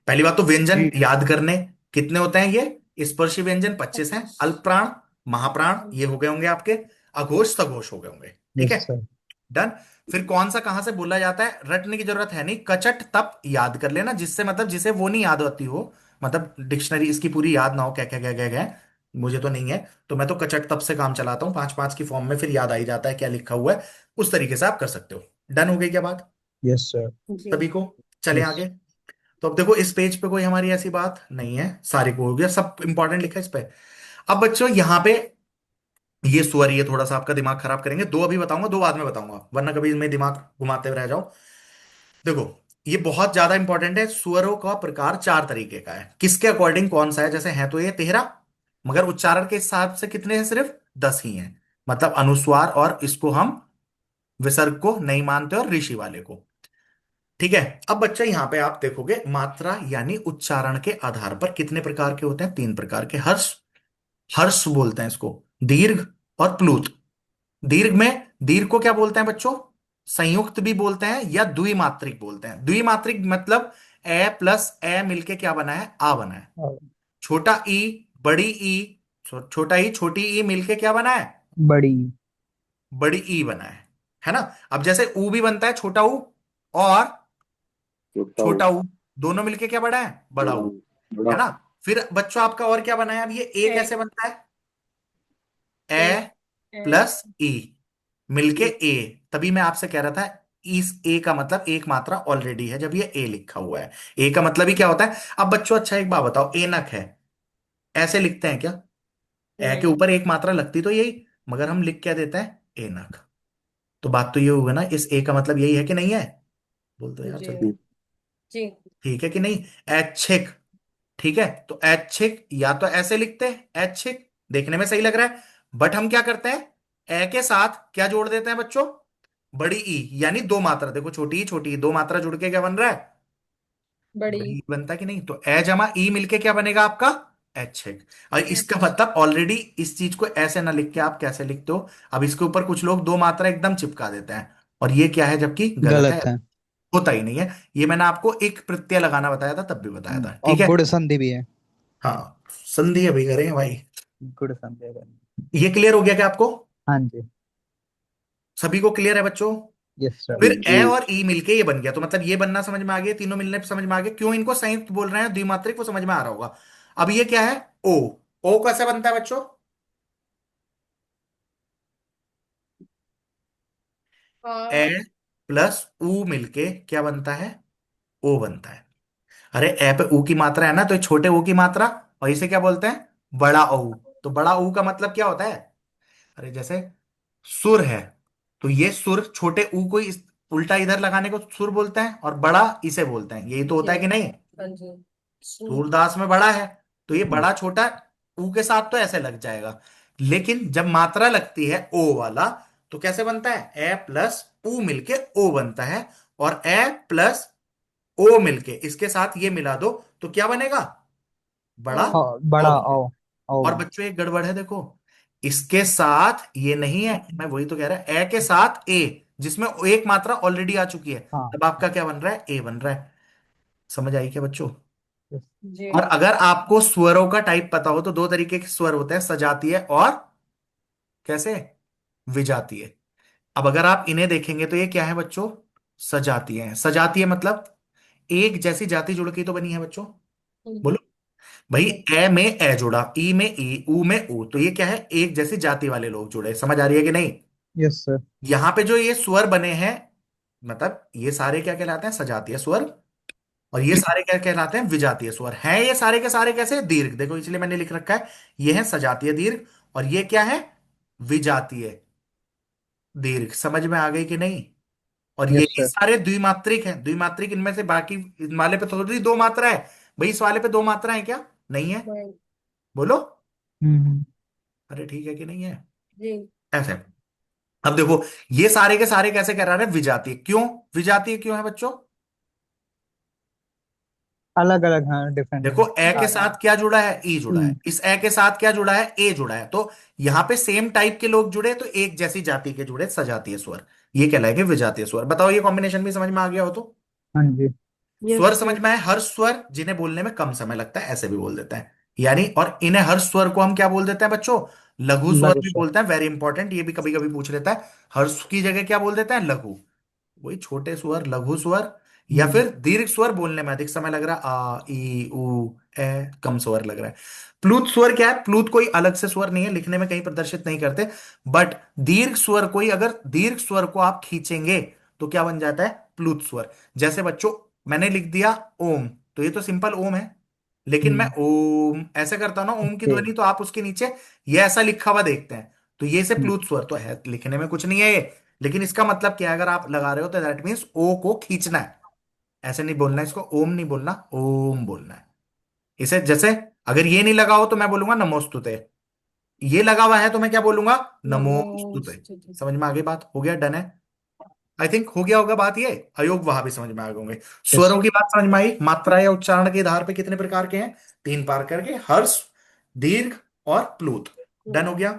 पहली बात तो व्यंजन जी याद करने कितने होते हैं? ये स्पर्शी व्यंजन 25 हैं। अल्प प्राण, महाप्राण ये हो गए होंगे आपके। अघोष सघोष हो गए होंगे। ठीक यस है। सर। डन। फिर कौन सा कहां से बोला जाता है, रटने की जरूरत है नहीं। कचट तप याद कर लेना, जिससे मतलब जिसे वो नहीं याद होती हो, मतलब डिक्शनरी इसकी पूरी याद ना हो, क्या क्या क्या क्या क्या है। मुझे तो नहीं है, तो मैं तो कचट तप से काम चलाता हूँ, 5 5 की फॉर्म में, फिर याद आ ही जाता है क्या लिखा हुआ है। उस तरीके से आप कर सकते हो। डन हो गई क्या बात यस सर। जी सभी को? चले यस। आगे। तो अब देखो इस पेज पे कोई हमारी ऐसी बात नहीं है, सारी को हो गया, सब इंपॉर्टेंट लिखा है इस पे। अब बच्चों यहाँ पे ये स्वर, ये थोड़ा सा आपका दिमाग खराब करेंगे। दो अभी बताऊंगा, दो बाद में बताऊंगा, वरना कभी इसमें दिमाग घुमाते हुए रह जाओ। देखो ये बहुत ज्यादा इंपॉर्टेंट है। सुअरों का प्रकार 4 तरीके का है, किसके अकॉर्डिंग कौन सा है? जैसे है तो ये 13, मगर उच्चारण के हिसाब से कितने हैं? सिर्फ 10 ही हैं। मतलब अनुस्वार, और इसको हम विसर्ग को नहीं मानते, और ऋषि वाले को। ठीक है। अब बच्चा यहाँ पे आप देखोगे, मात्रा यानी उच्चारण के आधार पर कितने प्रकार के होते हैं? 3 प्रकार के। हर्ष, हर्ष बोलते हैं इसको। दीर्घ और प्लुत। दीर्घ में, दीर्घ को क्या बोलते हैं बच्चों? संयुक्त भी बोलते हैं या द्विमात्रिक बोलते हैं। द्विमात्रिक मतलब ए प्लस ए मिलके क्या बना है? आ बना है। छोटा ई, बड़ी ई, छोटा ई छोटी ई मिलके क्या बना है? बड़ी। बड़ी ई बना है। है ना। अब जैसे ऊ भी बनता है, छोटा ऊ और छोटा ऊ, छोटा ऊ, दोनों मिलके क्या बड़ा है, बड़ा बड़ा ऊ, ऊ, बड़ा है ना। फिर बच्चों आपका और क्या बना है, अब ये ए ए कैसे बनता है, ए ए ए प्लस ई मिलके ई, ए। तभी मैं आपसे कह रहा था, इस ए का मतलब एक मात्रा ऑलरेडी है जब ये ए लिखा हुआ है। ए का मतलब ही क्या होता है। अब बच्चों अच्छा एक बात बताओ, एनक है, ऐसे लिखते हैं क्या, ए के नहीं ऊपर एक मात्रा लगती तो यही, मगर हम लिख क्या देते हैं, एनक। तो बात तो ये होगा ना, इस ए का मतलब यही है कि नहीं है, बोल दो यार जी जल्दी। ई, जी ठीक है कि नहीं, ऐच्छिक। ठीक है, तो ऐच्छिक या तो ऐसे लिखते हैं ऐच्छिक, देखने में सही लग रहा है, बट हम क्या करते हैं, ए के साथ क्या जोड़ देते हैं बच्चों, बड़ी ई, यानी दो मात्रा, देखो छोटी ई छोटी ई, दो मात्रा जुड़ के क्या बन रहा है, बड़ी बड़ी ई बनता है कि नहीं। तो ए जमा ई मिलके क्या बनेगा आपका, ऐच्छिक। और इसका एच मतलब ऑलरेडी इस चीज को ऐसे ना लिख के आप कैसे लिखते हो, अब इसके ऊपर कुछ लोग दो मात्रा एकदम चिपका देते हैं, और ये क्या है, जबकि गलत है, गलत है। होता ही नहीं है। ये मैंने आपको एक प्रत्यय लगाना बताया था, तब भी बताया था, और ठीक है। गुड़ संधि भी है। हाँ, संधि अभी करेंगे भाई। गुड़ संधि है। ये क्लियर हो गया क्या आपको, हाँ जी। सभी को क्लियर है बच्चों। Yes sir. फिर जी, ए और ई मिलके ये बन गया, तो मतलब ये बनना समझ में आ गया, तीनों मिलने पे समझ में आ गया क्यों इनको संयुक्त बोल रहे हैं, द्विमात्रिक, वो समझ में आ रहा होगा। अब ये क्या है, ओ। ओ कैसे बनता है बच्चों, ए हाँ प्लस ऊ मिलके क्या बनता है, ओ बनता है। अरे ए पे ऊ की मात्रा है ना, तो ये छोटे ऊ की मात्रा, और इसे क्या बोलते हैं, बड़ा ओ। तो बड़ा ऊ का मतलब क्या होता है, अरे जैसे सुर है, तो ये सुर छोटे ऊ को उल्टा इधर लगाने को सुर बोलते हैं, और बड़ा इसे बोलते हैं, यही तो जी होता है कि नहीं। हाँ जी सूरदास में बड़ा है, तो ये हम्म। बड़ा छोटा ऊ के साथ तो ऐसे लग जाएगा, लेकिन जब मात्रा लगती है ओ वाला, तो कैसे बनता है, ए प्लस ऊ मिलके ओ बनता है, और ए प्लस ओ मिलके इसके साथ ये मिला दो, तो क्या बनेगा, ओ बड़ा हाँ, ओ बड़ा बनेगा। ओ। ओ। और बच्चों एक गड़बड़ है देखो, इसके साथ ये नहीं है, मैं वही तो कह रहा है, ए के साथ ए, जिसमें एक मात्रा ऑलरेडी आ चुकी है, हाँ। तब आपका क्या बन रहा है, ए बन रहा है। समझ आई क्या बच्चों। यस। जी और अगर आपको स्वरों का टाइप पता हो, तो दो तरीके के स्वर होते हैं, सजातीय और कैसे, विजातीय। अब अगर आप इन्हें देखेंगे तो ये क्या है बच्चों, सजातीय है। सजातीय मतलब एक जैसी जाति जुड़ के तो बनी है बच्चों, बोलो भाई। जी ए में ए जुड़ा, ई में ई, ऊ में ऊ, तो ये क्या है, एक जैसी जाति वाले लोग जुड़े, समझ आ रही है कि नहीं। Yes sir. यहां पे जो ये स्वर बने हैं, मतलब ये सारे क्या कहलाते हैं, सजातीय स्वर, और ये सारे क्या कहलाते हैं, विजातीय स्वर हैं। ये सारे के सारे कैसे, दीर्घ, देखो इसलिए मैंने लिख रखा है, ये है सजातीय दीर्घ, और ये क्या है, विजातीय दीर्घ। समझ में आ गई कि नहीं। और ये यस भी सर। सारे द्विमात्रिक हैं, द्विमात्रिक इनमें से बाकी, इस वाले पे थोड़ी दो मात्रा है, भाई इस वाले पे दो मात्रा है क्या, नहीं है, नहीं बोलो। हम्म। अरे ठीक है कि नहीं है, जी ऐसे। अब देखो, ये सारे के सारे कैसे कह रहा है, विजातीय क्यों, विजातीय क्यों है बच्चों, अलग अलग, हाँ, डिफरेंट देखो ए के आ रहे साथ क्या जुड़ा है, ई जुड़ा है, हैं। इस ए के साथ क्या जुड़ा है, ए जुड़ा है, तो यहां पे सेम टाइप के लोग जुड़े, तो एक जैसी जाति के जुड़े, सजातीय स्वर, ये कहलाएंगे विजातीय स्वर। बताओ ये कॉम्बिनेशन भी समझ में आ गया हो तो। हाँ जी। यस स्वर समझ सर में आए, हर स्वर जिन्हें बोलने में कम समय लगता है, ऐसे भी बोल देते हैं, यानी, और इन्हें हर स्वर को हम क्या बोल देते हैं बच्चों, लघु स्वर लघु भी सर। बोलते हैं, वेरी इंपॉर्टेंट, ये भी कभी कभी पूछ लेता है, हर की जगह क्या बोल देते हैं, लघु, वही छोटे स्वर, लघु स्वर। या हम्म। फिर दीर्घ स्वर बोलने में अधिक समय लग रहा है, आ ई उ ए, कम स्वर लग रहा है। प्लूत स्वर क्या है, प्लूत कोई अलग से स्वर नहीं है, लिखने में कहीं प्रदर्शित नहीं करते, बट दीर्घ स्वर कोई, अगर दीर्घ स्वर को आप खींचेंगे तो क्या बन जाता है, प्लूत स्वर। जैसे बच्चों, मैंने लिख दिया ओम, तो ये तो सिंपल ओम है, लेकिन मैं हम्म। ओम ऐसे करता हूं ना, ओम की ओके। ध्वनि, तो आप उसके नीचे ये ऐसा लिखा हुआ देखते हैं, तो ये से हम्म। प्लूत स्वर तो है, लिखने में कुछ नहीं है ये, लेकिन इसका मतलब क्या है, अगर आप लगा रहे हो तो दैट मीन्स ओ को खींचना है, ऐसे नहीं बोलना है इसको, ओम नहीं बोलना, ओम बोलना है। इसे जैसे, अगर ये नहीं लगा हो तो मैं बोलूंगा नमोस्तुते, ये लगा हुआ है तो मैं क्या बोलूंगा, नमोस्तुते। नमोस्तुते समझ में आ गई बात, हो गया, डन है। आई थिंक हो गया होगा बात, ये अयोग वहां भी समझ में आ गए होंगे। यस। स्वरों की बात समझ में आई, मात्रा या उच्चारण के आधार पे कितने प्रकार के हैं, तीन प्रकार के, हर्ष, दीर्घ और प्लूत। डन हो गया।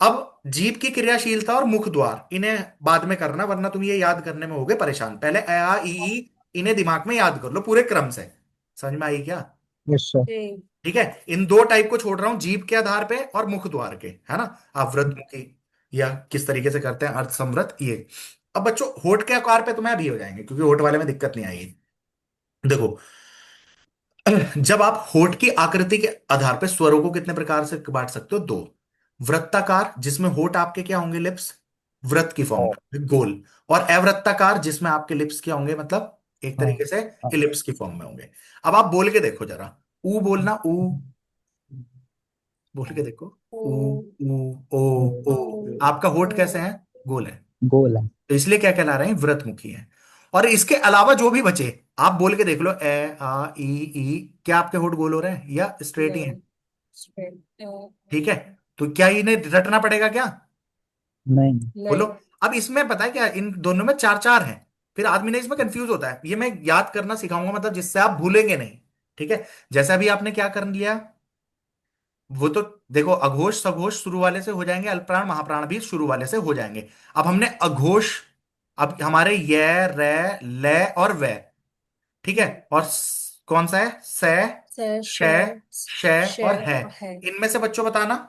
अब जीभ की क्रियाशीलता और मुख द्वार, इन्हें बाद में करना, वरना तुम ये याद करने में होगे परेशान, पहले अ आ ई ई, इन्हें दिमाग में याद कर लो पूरे क्रम से। समझ में आई क्या, यस सर। जी ठीक है। इन दो टाइप को छोड़ रहा हूं, जीभ के आधार पे और मुख द्वार के, है ना, अवृत मुखी, या किस तरीके से करते हैं अर्थ समृद्ध ये। अब बच्चों होठ के आकार पे तुम्हें अभी हो जाएंगे, क्योंकि होठ वाले में दिक्कत नहीं आएगी। देखो, जब आप होठ की आकृति के आधार पर स्वरों को कितने प्रकार से बांट सकते हो? दो। वृत्ताकार, जिसमें होठ आपके क्या होंगे, लिप्स, वृत्त की फॉर्म हाँ में गोल। और अवृत्ताकार, जिसमें आपके लिप्स क्या होंगे, मतलब एक हाँ तरीके से हाँ। इलिप्स की फॉर्म में होंगे। अब आप बोल के देखो जरा, ऊ बोलना, ऊ, बोल के देखो। ओ ऊ, ऊ, ओ, ओ, ओ। ओ आपका होठ कैसे ओ है? गोल है। गोल है। तो इसलिए क्या कहला रहे हैं? व्रतमुखी है। और इसके अलावा जो भी बचे, आप बोल के देख लो, ए, आ, ई। क्या आपके होठ गोल हो रहे हैं या स्ट्रेट ही हैं? नहीं स्ट्रेट ठीक है। तो क्या इन्हें रटना पड़ेगा क्या? नहीं। बोलो। नहीं अब इसमें पता है क्या, इन दोनों में चार चार हैं। फिर आदमी ने इसमें कंफ्यूज होता है, ये मैं याद करना सिखाऊंगा, मतलब जिससे आप भूलेंगे नहीं। ठीक है। जैसा भी आपने क्या कर लिया, वो तो देखो, अघोष सघोष शुरू वाले से हो जाएंगे, अल्पप्राण महाप्राण भी शुरू वाले से हो जाएंगे। अब हमने अघोष, अब हमारे य, रे, ल और व, ठीक है। और कौन सा है? स, से श, श श और श है। है इनमें से बच्चों बताना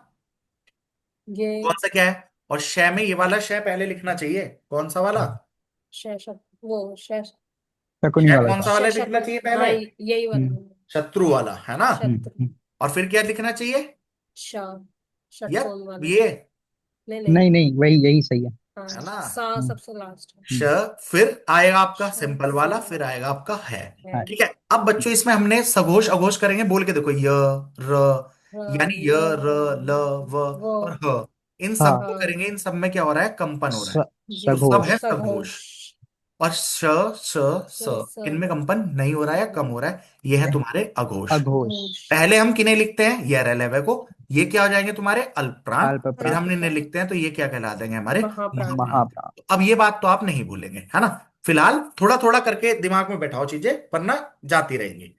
ये कौन सा क्या है। और श में ये वाला श पहले लिखना चाहिए, कौन सा वाला? वो शकुनी श वाला कौन था। सा वाला लिखना शत्रु। चाहिए हाँ पहले? यही वाला हम्म शत्रु वाला, है ना? शत्रु और फिर क्या लिखना चाहिए? श यार षटकोण वाला। ये, नहीं नहीं नहीं नहीं, वही यही सही है। है हाँ ना? सा हम्म सबसे लास्ट है। श, हम्म, फिर आएगा आपका श सिंपल वाला, सिंपल फिर आएगा आपका है। हाँ। ठीक है। अब बच्चों इसमें हमने सघोष अघोष करेंगे, बोल के देखो, य, र, र यानी य, ल र, ल, व वो और ह। इन हाँ। सबको हाँ करेंगे, इन सब में क्या हो रहा है? कंपन हो रहा स, है। तो जी सब सघोष। है सघोष। सघोष और श, स, स, स इनमें कंपन नहीं हो रहा है या कम हो रहा है? ये है तुम्हारे अघोष। अघोष। घोष पहले हम किन्हें लिखते हैं? ये रेलेवे को। ये क्या हो जाएंगे? तुम्हारे अल्पप्राण। अल्प फिर प्राण। हम इन्हें अल्पप्राण लिखते हैं तो ये क्या कहला देंगे? हमारे महाप्राण महाप्राण। महाप्राण। तो अब ये बात तो आप नहीं भूलेंगे, है ना? फिलहाल थोड़ा थोड़ा करके दिमाग में बैठाओ चीजें, वरना जाती रहेंगी।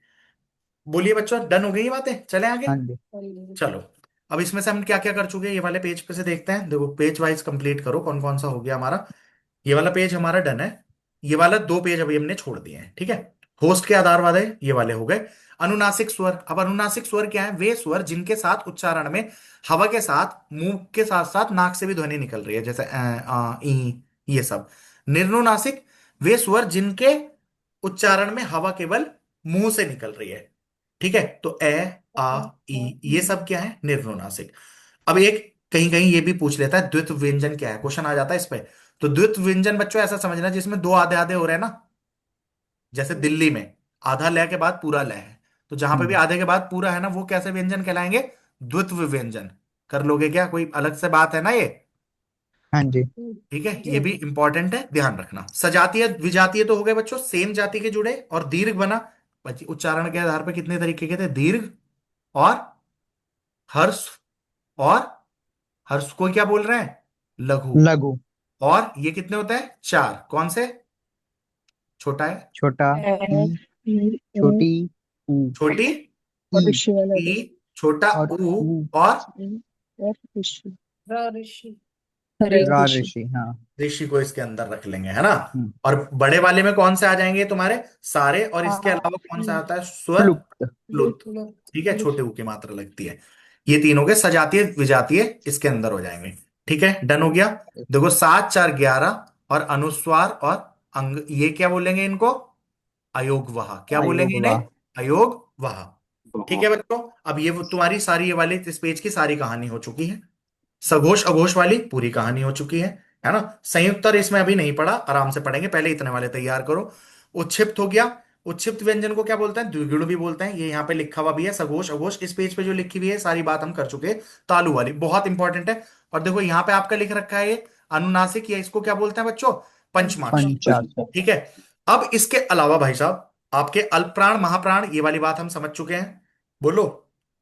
बोलिए बच्चों, डन हो गई ये बातें? चले आगे। हाँ जी। हम्म, चलो। अब इसमें से हम क्या क्या कर चुके हैं, ये वाले पेज पे से देखते हैं। देखो, पेज वाइज कंप्लीट करो कौन कौन सा हो गया हमारा। ये वाला पेज हमारा डन है। ये वाला दो पेज अभी हमने छोड़ दिए हैं, ठीक है। होस्ट के आधार वाले ये वाले हो गए। अनुनासिक स्वर। अब अनुनासिक स्वर क्या है? वे स्वर जिनके साथ उच्चारण में हवा के साथ, मुंह के साथ साथ नाक से भी ध्वनि निकल रही है, जैसे ई, ये सब। निर्नुनासिक, वे स्वर जिनके उच्चारण में हवा केवल मुंह से निकल रही है। ठीक है। तो ए, आ, ई, ये सब क्या है? निर्नुनासिक। अब एक कहीं कहीं ये भी पूछ लेता है, द्वित्व व्यंजन क्या है, क्वेश्चन आ जाता है इस पे। तो द्वित्व व्यंजन बच्चों ऐसा समझना जिसमें दो आधे आधे हो रहे हैं ना। जैसे दिल्ली में आधा लय के बाद पूरा लय है, तो जहां पे भी हम्म आधे के बाद पूरा है ना, वो कैसे व्यंजन कहलाएंगे? द्वित्व व्यंजन। कर लोगे क्या? कोई अलग से बात है ना ये? हाँ जी। ठीक है, ये जी भी इंपॉर्टेंट है, ध्यान रखना। सजातीय विजातीय तो हो गए बच्चों, सेम जाति के जुड़े। और दीर्घ बना, उच्चारण के आधार पर कितने तरीके के थे? दीर्घ और हर्ष। और हर्ष को क्या बोल रहे हैं? लघु। लघु। और ये कितने होते हैं? चार। कौन से? छोटा है, छोटा। ई। है छोटी। ऊ। छोटी ई। ऋषि वाला ई, छोटा और ऊ, ऊ। और और ऋषि ऋषि हरे रा ऋषि ऋषि, हाँ। ऋषि को इसके अंदर रख लेंगे, है ना? हम्म और बड़े वाले में कौन से आ जाएंगे तुम्हारे? सारे। और इसके हाँ अलावा कौन सा आता है? स्वर, प्लुप्त। प्लुत। ठीक है, छोटे ऊ की मात्रा लगती है। ये तीनों के सजातीय विजातीय इसके अंदर हो जाएंगे। ठीक है, डन हो गया। देखो, 7 4 11 और अनुस्वार और अंग, ये क्या बोलेंगे इनको? अयोग वहा। क्या बोलेंगे अयोग इन्हें? वाह। अयोग वहा। ठीक हाँ। है बच्चों। अब ये वो तुम्हारी सारी, ये वाली इस पेज की सारी कहानी हो चुकी है। सघोष अघोष वाली पूरी कहानी हो चुकी है ना? संयुक्त और इसमें अभी नहीं पढ़ा, आराम से पढ़ेंगे, पहले इतने वाले तैयार करो। उच्छिप्त हो गया। उच्छिप्त व्यंजन को क्या बोलते हैं? द्विगुण भी बोलते हैं। ये यहाँ पे लिखा हुआ भी है, सघोष अघोष इस पेज पे जो लिखी हुई है सारी बात हम कर चुके हैं। तालु वाली बहुत इंपॉर्टेंट है। और देखो यहाँ पे आपका लिख रखा है ये अनुनासिक, या इसको क्या बोलते हैं बच्चों? पंचमाक्षर। पंचाक्षर। ठीक है। अब इसके अलावा भाई साहब, आपके अल्पप्राण महाप्राण ये वाली बात हम समझ चुके हैं। बोलो।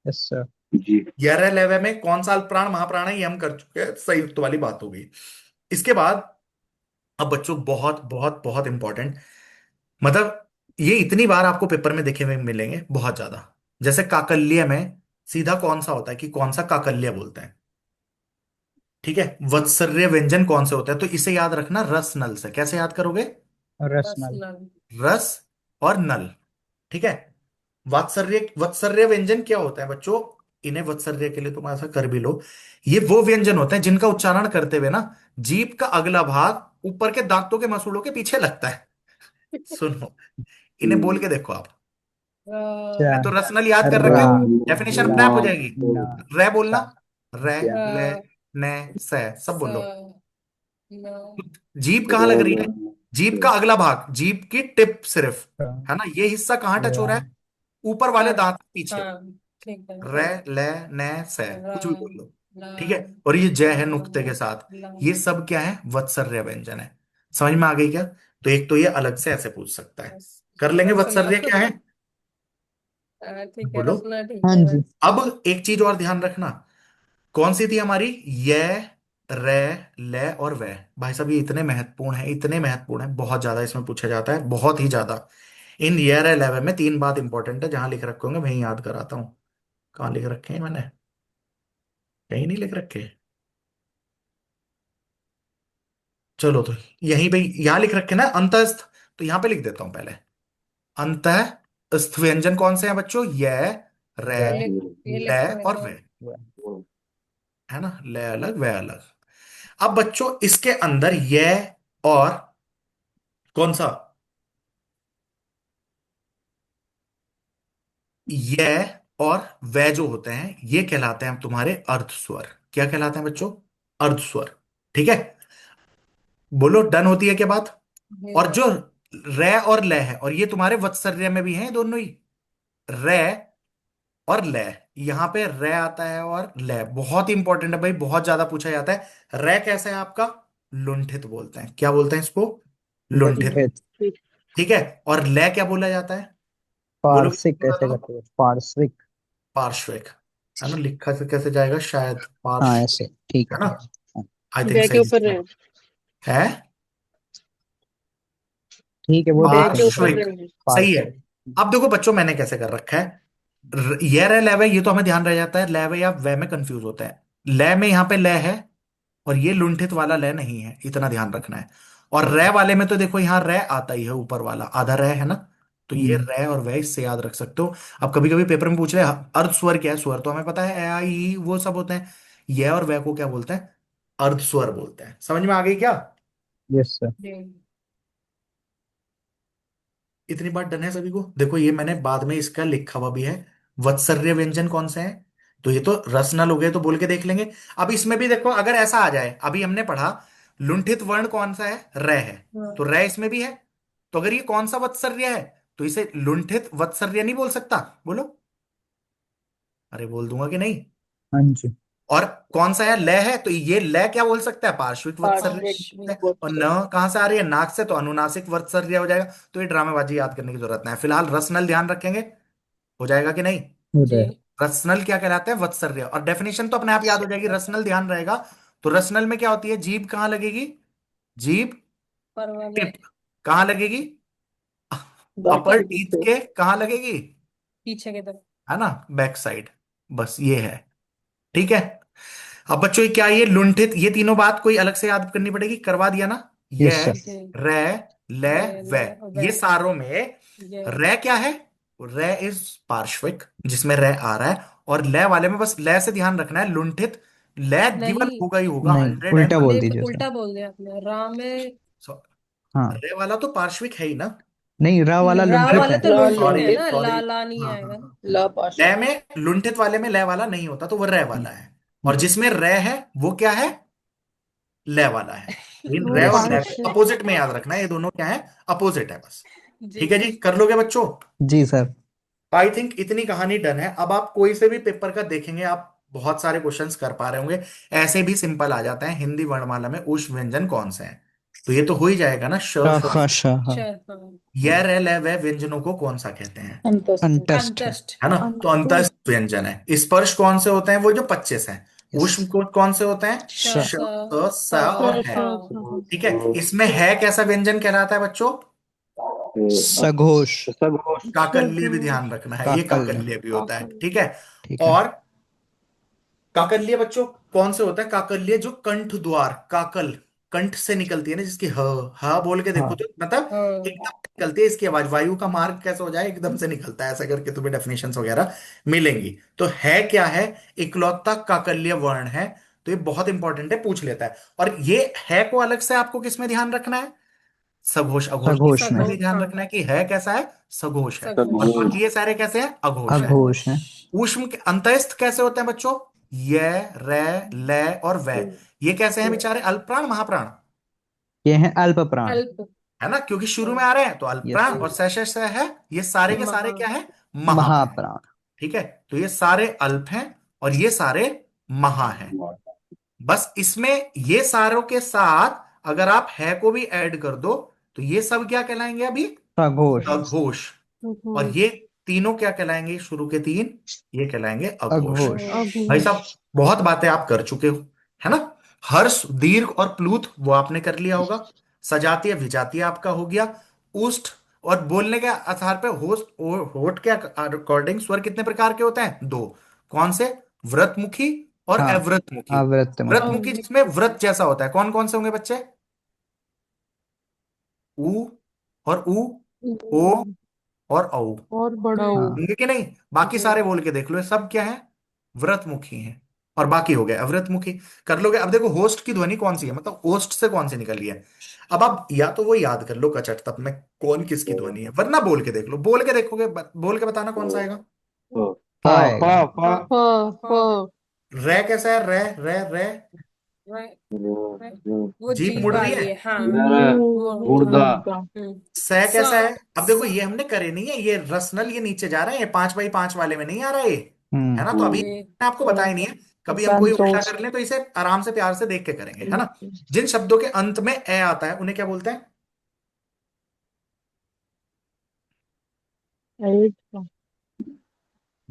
Yes sir. जी। 11 लेवे में कौन सा अल्पप्राण महाप्राण है ये हम कर चुके हैं, संयुक्त वाली बात हो गई। इसके बाद अब बच्चों बहुत बहुत बहुत इंपॉर्टेंट, मतलब ये इतनी बार आपको पेपर में देखे हुए मिलेंगे बहुत ज्यादा। जैसे काकल्य में सीधा कौन सा होता है, कि कौन सा काकल्य बोलते हैं? ठीक है। वत्सर्य व्यंजन कौन से होते हैं? तो इसे याद रखना रस नल से। कैसे याद करोगे? रसनल। पर्सनल रस और नल। ठीक है। वात्सर्य, वात्सर्य व्यंजन क्या होता है बच्चों? इन्हें वत्सर्य के लिए तुम ऐसा कर भी लो। ये वो व्यंजन होते हैं जिनका उच्चारण करते हुए ना जीभ का अगला भाग ऊपर के दांतों के मसूड़ों के पीछे लगता है। सुनो, इन्हें बोल के देखो आप। मैं तो चा रसनल याद कर रा रखे हैं, डेफिनेशन अपने आप हो जाएगी। ना रे बोलना, सा रे, ले, र ने, से, सब स बोलो। न जीभ कहाँ लग रही है? जीभ का अगला भाग, जीभ की टिप सिर्फ, रा है ना, ये हिस्सा कहाँ टच हो रा रहा है? ऊपर वाले हाँ दांत के पीछे। हाँ ठीक है रे, ले, ने, से, र कुछ भी बोल लो। ल ठीक है, और ये जय है नुक्ते के ल साथ। ल ये सब क्या है? वत्सर्य व्यंजन है। समझ में आ गई क्या? तो एक तो ये अलग से ऐसे पूछ सकता है। कर लेंगे रसना वत्सर्य क्या है? ठीक है बोलो। रसना ठीक हाँ है जी। अब एक चीज और ध्यान रखना। कौन सी थी हमारी? ये, रे, ले और वे। भाई साहब ये इतने महत्वपूर्ण है, इतने महत्वपूर्ण है, बहुत ज्यादा इसमें पूछा जाता है, बहुत ही ज्यादा। इन ये, रे, ले, वे में तीन बात इंपॉर्टेंट है, जहां लिख रखे होंगे वहीं याद कराता हूँ। कहाँ लिख रखे हैं मैंने? कहीं नहीं लिख रखे। चलो तो यहीं पे, यहां लिख रखे ना अंतस्थ, तो यहां पे लिख देता हूं पहले। अंतस्थ व्यंजन कौन से हैं बच्चों? ये, रे, वे ये ले लिखो है और तो वे। वे है ना, ले अलग वे अलग। अब बच्चों इसके अंदर ये और कौन सा? ये और वे जो होते हैं ये कहलाते हैं तुम्हारे अर्ध स्वर। क्या कहलाते हैं बच्चों? अर्ध स्वर। ठीक है, बोलो डन होती है क्या बात? और जो रे और ले है, और ये तुम्हारे वत्सर्य में भी है दोनों ही, रे और ले। यहां पे रे आता है और ले बहुत इंपॉर्टेंट है भाई, बहुत ज्यादा पूछा जाता है। रे कैसे है आपका? लुंठित बोलते हैं। क्या बोलते हैं इसको? लुंठित। लुंठित ठीक है, और ले क्या बोला जाता है? बोलोगे पार्श्विक कैसे बताओ। करते हैं? पार्श्विक। पार्श्विक। है ना, लिखा से कैसे जाएगा शायद, हाँ पार्श्व। ऐसे ठीक है है ना, ठीक है। हाँ, आई थिंक वे के सही ऊपर रहे। है। ठीक है वो वे देख के लेंगे ऊपर फिर। पार्श्विक। रहे। सही है। पार्श्विक। अब देखो बच्चों मैंने कैसे कर रखा है। ये रे लय ये तो हमें ध्यान रह जाता है, लय या वह में कंफ्यूज होता है। लय में यहाँ पे लय है, और ये लुंठित वाला लय नहीं है, इतना ध्यान रखना है। और रे वाले में तो देखो यहाँ रे आता ही है, ऊपर वाला आधा रे है ना। तो ये हम्म, रे और वह इससे याद रख सकते हो। अब कभी कभी पेपर में पूछ रहे अर्ध स्वर क्या है? स्वर तो हमें पता है, ए आई ई वो सब होते हैं। ये और वह को क्या बोलते हैं? अर्ध स्वर बोलते हैं। समझ में आ गई क्या? Yes sir. इतनी बात डन है सभी को? देखो ये मैंने बाद में इसका लिखा हुआ भी है। वत्सर्य व्यंजन कौन से हैं? तो ये तो रसनल हो गए, तो बोल के देख लेंगे। अब इसमें भी देखो अगर ऐसा आ जाए, अभी हमने पढ़ा लुंठित वर्ण कौन सा है? रे है। तो रे इसमें भी है। तो अगर ये कौन सा वत्सर्य है, तो इसे लुंठित वत्सर्य नहीं बोल सकता? बोलो। अरे बोल दूंगा कि नहीं? हाँ जी। और कौन सा है? लय है, तो ये लय क्या बोल सकता है? पार्श्विक वत्सर्य बोल पार्श्विक सकता है। और वत्स। न कहां से आ रही है? नाक से, तो अनुनासिक वत्सर्य हो जाएगा। तो ये ड्रामेबाजी याद करने की जरूरत नहीं है, फिलहाल रसनल ध्यान रखेंगे। हो जाएगा कि नहीं? उदय। रसनल क्या कहलाते हैं? वत्सर्य। और डेफिनेशन तो अपने आप याद हो जाएगी, रसनल ध्यान रहेगा। तो रसनल में क्या होती है? जीभ कहाँ लगेगी? जीभ पर वाले टिप कहाँ लगेगी? बैक अपर साइड टीथ पे। के कहाँ लगेगी? पीछे की तरफ। है ना, बैक साइड। बस ये है। ठीक है। अब बच्चों क्या ये लुंठित, ये तीनों बात कोई अलग से याद करनी पड़ेगी? करवा दिया ना। ये, यस सर। जी रे, ले, ये वे। ले वे ये सारों में ये रे क्या है? रे इज पार्श्विक, जिसमें रे आ रहा है। और ले वाले में बस ले से ध्यान रखना है, लुंठित ले गिवन नहीं होगा ही होगा, नहीं 100 उल्टा बोल नहीं दीजिए सर। उल्टा बोल दिया आपने राम में। हाँ रे वाला तो पार्श्विक है ही ना। नहीं रा वाला रा लुंठित वाले है। तो ला लुंठित है सॉरी लुंठित। ना सॉरी। ला ला नहीं हाँ आएगा हाँ। ना। ला लय पार्श्विक। में लुंठित वाले में लय वाला नहीं होता, तो वो रे वाला है। और जी। जिसमें रे है वो क्या है? लय वाला है। इन रे वो यस और सर। लय को पार्श्विक। अपोजिट में याद रखना है, ये दोनों क्या है? अपोजिट है बस। जी ठीक है जी, कर लोगे बच्चों? जी सर। आई थिंक इतनी कहानी डन है। अब आप कोई से भी पेपर का देखेंगे, आप बहुत सारे क्वेश्चंस कर पा रहे होंगे। ऐसे भी सिंपल आ जाता है हिंदी वर्णमाला में उष् व्यंजन कौन से हैं। तो ये तो हो ही जाएगा ना, श श श ख श। श ह। चल हाँ यह रह लह वह व्यंजनों को कौन सा कहते हैं? अंतस्थ। अंतस्थ है। अंतस्ट है ना, तो अंतस्थ। अंतःस्थ व्यंजन है। स्पर्श कौन से होते हैं? वो जो 25 हैं। यस। उष्म को कौन से होते हैं? श श श, स स, स स और है। हाँ ठीक है, इसमें है कैसा व्यंजन कहलाता है बच्चों? सघोष। काकल्य भी ध्यान रखना है, ये काकल्य। काकल्य भी होता है। ठीक है। ठीक है। और काकल्य बच्चों कौन से होता है? काकल्य जो कंठ द्वार, काकल, कंठ से निकलती है ना, जिसकी ह ह बोल के देखो हाँ तो मतलब हाँ एकदम निकलती है इसकी आवाज, वायु का मार्ग कैसे हो जाए, एकदम से निकलता है, ऐसा करके तुम्हें डेफिनेशंस वगैरह मिलेंगी। तो है क्या है, इकलौता काकल्य वर्ण है। तो ये बहुत इंपॉर्टेंट है, पूछ लेता है। और ये है को अलग से आपको किसमें ध्यान रखना है, सघोष अघोष की सघोष में। में भी सगो ध्यान हाँ रखना है कि है कैसा है, सघोष है। और सघोष बाकी ये सारे कैसे हैं, अघोष है। अघोष है। ऊष्म के अंतस्थ कैसे होते हैं बच्चों, य, रे, ल और वै। ये कैसे हैं बेचारे, अल्पप्राण महाप्राण, ये है अल्प प्राण। अल्प है ना, क्योंकि शुरू में हाँ आ रहे हैं तो यस। अल्पप्राण, और से है, ये सारे के सारे महा क्या है, महाप्राण। महाप्राण। ठीक है, तो ये सारे अल्प हैं और ये सारे महा हैं। बस इसमें ये सारों के साथ अगर आप है को भी ऐड कर दो तो ये सब क्या कहलाएंगे अभी, सघोष। अघोष। और घोष ये तीनों क्या कहलाएंगे, शुरू के तीन, ये कहलाएंगे अघोष। अघोष। भाई घोष साहब बहुत बातें आप कर चुके हो, है ना। हर्ष दीर्घ और प्लूत वो आपने कर लिया होगा। सजातीय विजातीय आपका हो गया। ऊष्ठ और बोलने के आधार पे होस्ट, होठ के अकॉर्डिंग स्वर कितने प्रकार के होते हैं, दो। कौन से, व्रतमुखी और हाँ। अव्रतमुखी। आवृत्तमुखी। व्रतमुखी जिसमें व्रत जैसा होता है, कौन कौन से होंगे बच्चे, ऊ और ऊ, ओ और औ, और बड़ा हो। हाँ। होंगे कि नहीं। बाकी जी सारे बोल के देख लो, ये सब क्या है, व्रतमुखी हैं। और बाकी हो गए अव्रतमुखी। कर लोगे। अब देखो होस्ट की ध्वनि कौन सी है, मतलब होस्ट से कौन सी निकली है। अब आप या तो वो याद कर लो कचट तप में कौन किसकी ध्वनि है, वरना बोल के देख लो, बोल के देखोगे, बोल के बताना कौन सा आएगा। फ फ आएगा। फ फ फ हाँ रे कैसा है, रे रे रे, वे- वे- र- वो जीप जीप मुड़ रही है। वाली है हाँ र- वो गुर्दा। स स कैसा है, अब देखो स ये हमने करे नहीं है, ये रसनल ये नीचे जा रहा है, ये 5x5 वाले में नहीं आ रहा है ये, है ना। तो अभी ये मैंने आपको बताया नहीं है, कभी हम कोई उल्टा संतोष। कर लें तो इसे आराम से प्यार से देख के करेंगे, है ना। जिन शब्दों के अंत में ए आता है उन्हें क्या बोलते हैं, एक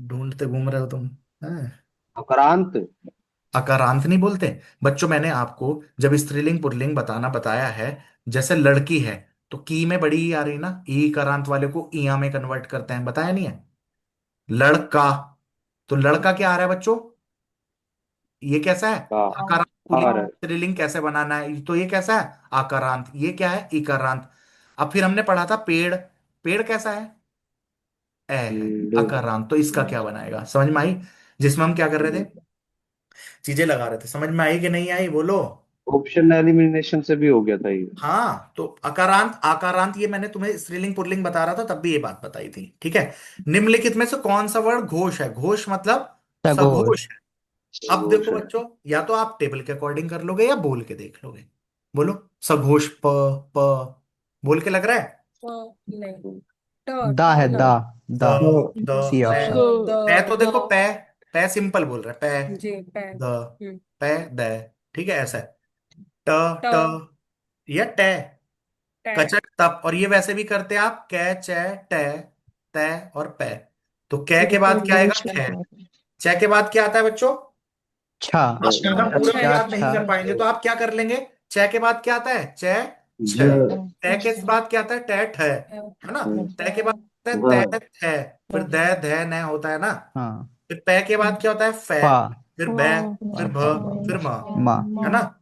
ढूंढते घूम रहे हो तुम, हैं? अक्रांत। अकारांत नहीं बोलते बच्चों, मैंने आपको जब स्त्रीलिंग पुल्लिंग बताना बताया है, जैसे लड़की है तो की में बड़ी ई आ रही ना, ई करांत वाले को इया में कन्वर्ट करते हैं, बताया नहीं है। लड़का, तो लड़का क्या आ रहा है बच्चों, ये कैसा है, का आकारांत हार पुल्लिंग है। स्त्रीलिंग कैसे बनाना है, तो ये कैसा है, आकारांत, ये क्या है, इकारांत। अब फिर हमने पढ़ा था पेड़, पेड़ कैसा है, ए है, ड। अकारांत। तो इसका क्या बनाएगा, समझ में आई, जिसमें हम क्या कर रहे थे, चीजें लगा रहे थे, समझ में आई कि नहीं आई, बोलो। ऑप्शन एलिमिनेशन से भी हो गया था ये। हाँ तो अकारांत आकारांत, ये मैंने तुम्हें स्त्रीलिंग पुल्लिंग बता रहा था तब भी ये बात बताई थी, ठीक है। निम्नलिखित में से कौन सा वर्ड घोष है, घोष मतलब सघोष। सघोष है। अब घोष देखो है। बच्चों, या तो आप टेबल के अकॉर्डिंग कर लोगे या बोल के देख लोगे। बोलो, सघोष प बोल के लग रहा है, नहीं ट दा ट है ना दा। द दा। द सी पै, ऑप्शन। द पै तो द देखो पै, पै सिंपल बोल रहा है, पै जी पै द, पै द, ठीक है ऐसा है। ट ट ट या टे, टे कचट तप, और ये वैसे भी करते हैं आप, कै च टे तै और पै। तो कै के बाद क्या आएगा, खे। च के बाद क्या आता है बच्चों, छा। अगर हम पूरा भी क्या याद नहीं छा। कर पाएंगे तो आप क्या कर लेंगे, च के बाद क्या आता है, च छ। ज। तै के बाद क्या आता है, टे ठ, है ना। तै के बाद आता है ग। तै थ, फिर द ध न होता है ना। हाँ। फिर पै के बाद क्या होता है, फै, फा। फिर बै, फिर भ, फिर म, है ना।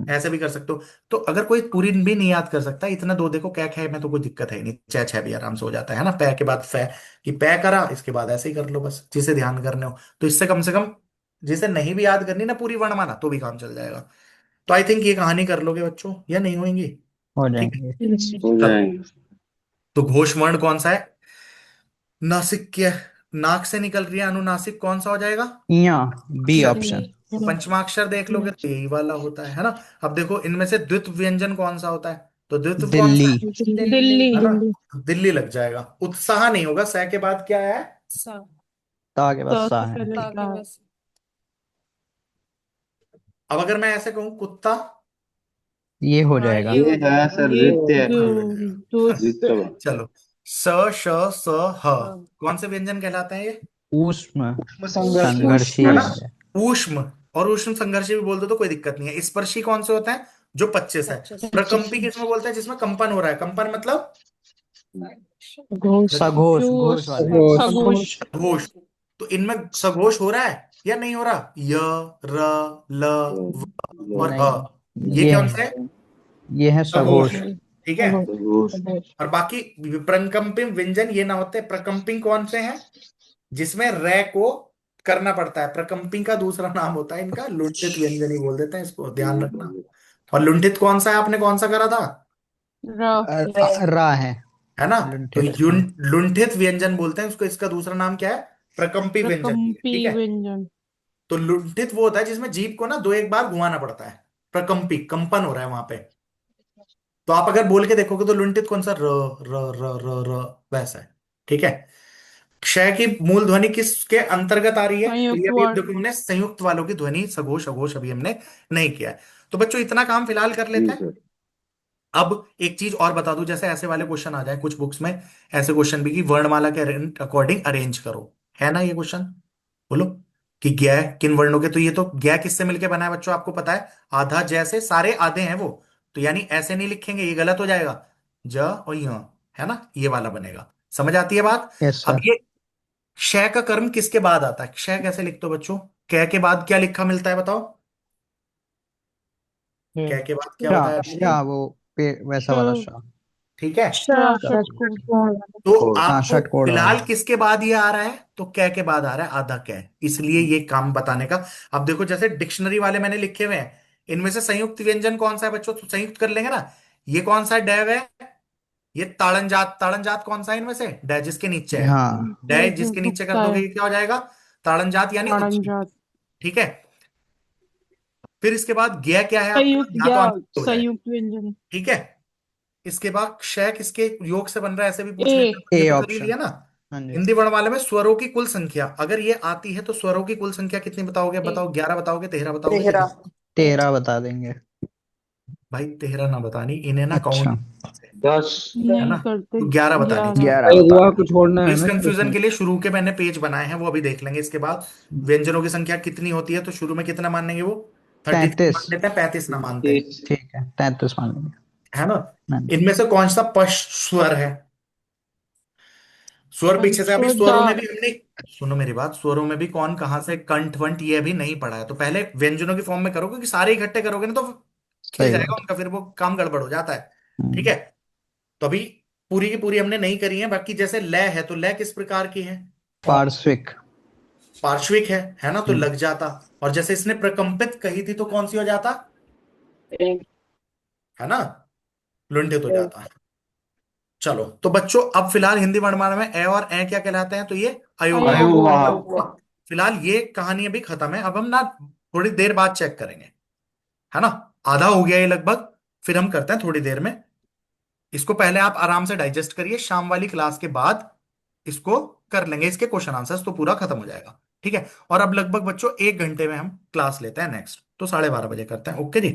ऐसे भी कर सकते हो। तो अगर कोई पूरी भी नहीं याद कर सकता, इतना दो देखो, कै खे में तो कोई दिक्कत है ही नहीं, छह छह भी आराम से हो जाता है ना। पै के बाद फै, कि पै करा, इसके बाद ऐसे ही कर लो बस, जिसे ध्यान करने हो। तो इससे कम से कम, जिसे नहीं भी याद करनी ना पूरी वर्णमाला, तो भी काम चल जाएगा। तो आई थिंक ये कहानी कर लोगे बच्चों, या नहीं होंगी। हो ठीक है, जाएंगे। हो चलो। जाएंगे। तो घोष वर्ण कौन सा है, नासिक के, नाक से निकल रही है अनुनासिक, कौन सा हो जाएगा, इया। बी अक्षर। ऑप्शन। तो पंचमाक्षर देख लोगे तो यही वाला होता है ना। अब देखो इनमें से द्वित व्यंजन कौन सा होता है, तो द्वित्व कौन सा दिल्ली। दिल्ली है ना, दिल्ली लग जाएगा। उत्साह नहीं होगा, सह के बाद क्या है, सा ता के बाद ता सा से है। पहले ता ता के है। बस अब अगर मैं ऐसे कहूं कुत्ता, ये हो हाँ जाएगा। ये हो ये है जाएगा सर ये नृत्य। दुष्ट। नृत्य। चलो, स श स ह, हाँ कौन से व्यंजन कहलाते हैं ये, ऊष्म संघर्ष। संघर्षीय है ना। व्यंजन। ऊष्म, और ऊष्म संघर्षी भी बोल दो तो कोई दिक्कत नहीं है। स्पर्शी कौन से होते हैं, जो 25 है। पच्चीस प्रकंपी किसमें बोलते हैं, जिसमें कंपन हो रहा है, कंपन मतलब घोष। सघोष, घोष जोश। वाले। सघोष। घोष। तो इनमें सघोष हो रहा है या नहीं हो रहा, य, र, ल, व और ह, नहीं। ये ये कौन है। सा है, ये है सघोष। सघोष। ठीक है। घोष। सघोष। और बाकी प्रकंपित व्यंजन ये ना होते। प्रकंपित कौन से हैं? जिसमें रे को करना पड़ता है। प्रकंपित का दूसरा नाम होता है इनका लुंठित व्यंजन ही बोल देते हैं, इसको ध्यान रखना। और लुंठित कौन सा है? आपने कौन सा करा था? र। रा है। है ना? तो लुंठित। लुंठित व्यंजन बोलते हैं उसको। इसका दूसरा नाम क्या है? प्रकंपी व्यंजन। प्रकम्पी ठीक है। व्यंजन। तो लुंठित वो होता है जिसमें जीभ को ना दो एक बार घुमाना पड़ता है। प्रकंपी कंपन हो रहा है वहां पे। तो आप अगर बोल के देखोगे तो लुंठित कौन सा? र र र र र वैसा है। ठीक है। क्षय की मूल ध्वनि किसके अंतर्गत आ रही है? तो ये संयुक्त अभी वर्ण। देखो हमने संयुक्त वालों की ध्वनि सघोष अघोष अभी हमने नहीं किया है। तो बच्चों इतना काम फिलहाल कर जी लेते हैं। सर। अब एक चीज और बता दूं, जैसे ऐसे वाले क्वेश्चन आ जाए कुछ बुक्स में, ऐसे क्वेश्चन भी कि वर्णमाला के अकॉर्डिंग अरेंज करो। है ना ये क्वेश्चन? बोलो कि ज्ञ किन वर्णों के। तो ये तो ज्ञ किससे मिलके बना है बच्चों? आपको पता है आधा जैसे सारे आधे हैं वो। तो यानी ऐसे नहीं लिखेंगे, ये गलत हो जाएगा। ज और य, है ना? ये वाला बनेगा। समझ आती है बात? यस अब सर। ये क्षय का कर्म किसके बाद आता है? क्षय कैसे लिखते हो बच्चों? कै के बाद क्या लिखा मिलता है बताओ? हम्म। कै के बाद क्या शाह बताया आपने? शाह वो वैसा वाला शाह। ठीक है। षटकोण। तो हाँ आपको षटकोण वाला। फिलहाल किसके बाद ये आ रहा है? तो कै के बाद आ रहा है आधा कै। इसलिए ये काम बताने का। अब देखो जैसे डिक्शनरी वाले मैंने लिखे हुए हैं, इनमें से संयुक्त व्यंजन कौन सा है बच्चों? तो संयुक्त कर लेंगे ना। ये कौन सा है? डैव है। ये ताड़नजात। ताड़नजात कौन सा है इनमें से? डै जिसके नीचे है। हाँ। डै ये जिसके नीचे कर दुखता दोगे है। ये क्या हो जाएगा? ताड़नजात यानी उच्च। ताड़नजात। ठीक है। फिर इसके बाद ज्ञ क्या है आपका? संयुक्त या या तो अनिश्चित हो जाए। संयुक्त व्यंजन। ठीक है। इसके बाद क्षय किसके योग से बन रहा है? ऐसे भी पूछ ए। लेते हैं, ये ए तो कर ही ऑप्शन। लिया ना। हाँ जी। हिंदी वर्णमाला में स्वरों की कुल संख्या अगर ये आती है तो स्वरों की कुल संख्या कितनी बताओगे? ए। बताओ। 11 बताओगे? 13 बताओगे? तेहरा। कितनी? 13 बता देंगे। भाई 13 ना बतानी, इन्हें ना अच्छा। काउंट से। 10। है ना? नहीं करते। तो 11 बतानी 11। चाहिए। 11 एक बता वहाँ देंगे। कुछ छोड़ना तो है इस ना सर कंफ्यूजन उसमें। के लिए शुरू के मैंने पेज बनाए हैं, वो अभी देख लेंगे। इसके बाद व्यंजनों की संख्या कितनी होती है तो शुरू में कितना मानेंगे वो? 33 33। मान लेते हैं, 35 ना मानते। 30। ठीक है 33 मान लेंगे। है ना? हाँ जी। इनमें से कौन सा पश स्वर है? स्वर पीछे से। अभी पंचोदा। स्वरों में भी हमने, सुनो मेरी बात, स्वरों में भी कौन कहां से कंठ वंठ ये भी नहीं पढ़ा है। तो पहले व्यंजनों की फॉर्म में करो, क्योंकि सारे इकट्ठे करोगे ना तो खिल सही जाएगा बात। उनका, फिर वो काम गड़बड़ हो जाता है। ठीक हम्म। है। तो अभी पूरी की पूरी हमने नहीं करी है। बाकी जैसे लय है तो लय किस प्रकार की है? पार्श्विक। पार्श्विक है ना? तो हम्म। लग जाता। और जैसे इसने प्रकंपित कही थी तो कौन सी हो जाता? है ना? लुंठित हो जाता। चलो तो बच्चों अब फिलहाल हिंदी वर्णमाला में ए और ए क्या कहलाते हैं? तो ये अयोगवाह। अयोगवाह। अयोगवाह। फिलहाल ये कहानी अभी खत्म है। अब हम ना थोड़ी देर बाद चेक करेंगे। है ना? आधा हो गया ये लगभग। फिर हम करते हैं थोड़ी देर में। इसको पहले आप आराम से डाइजेस्ट करिए, शाम वाली क्लास के बाद इसको कर लेंगे। इसके क्वेश्चन आंसर्स तो पूरा खत्म हो जाएगा। ठीक है। और अब लगभग बच्चों 1 घंटे में हम क्लास लेते हैं नेक्स्ट। तो 12:30 बजे करते हैं। ओके जी।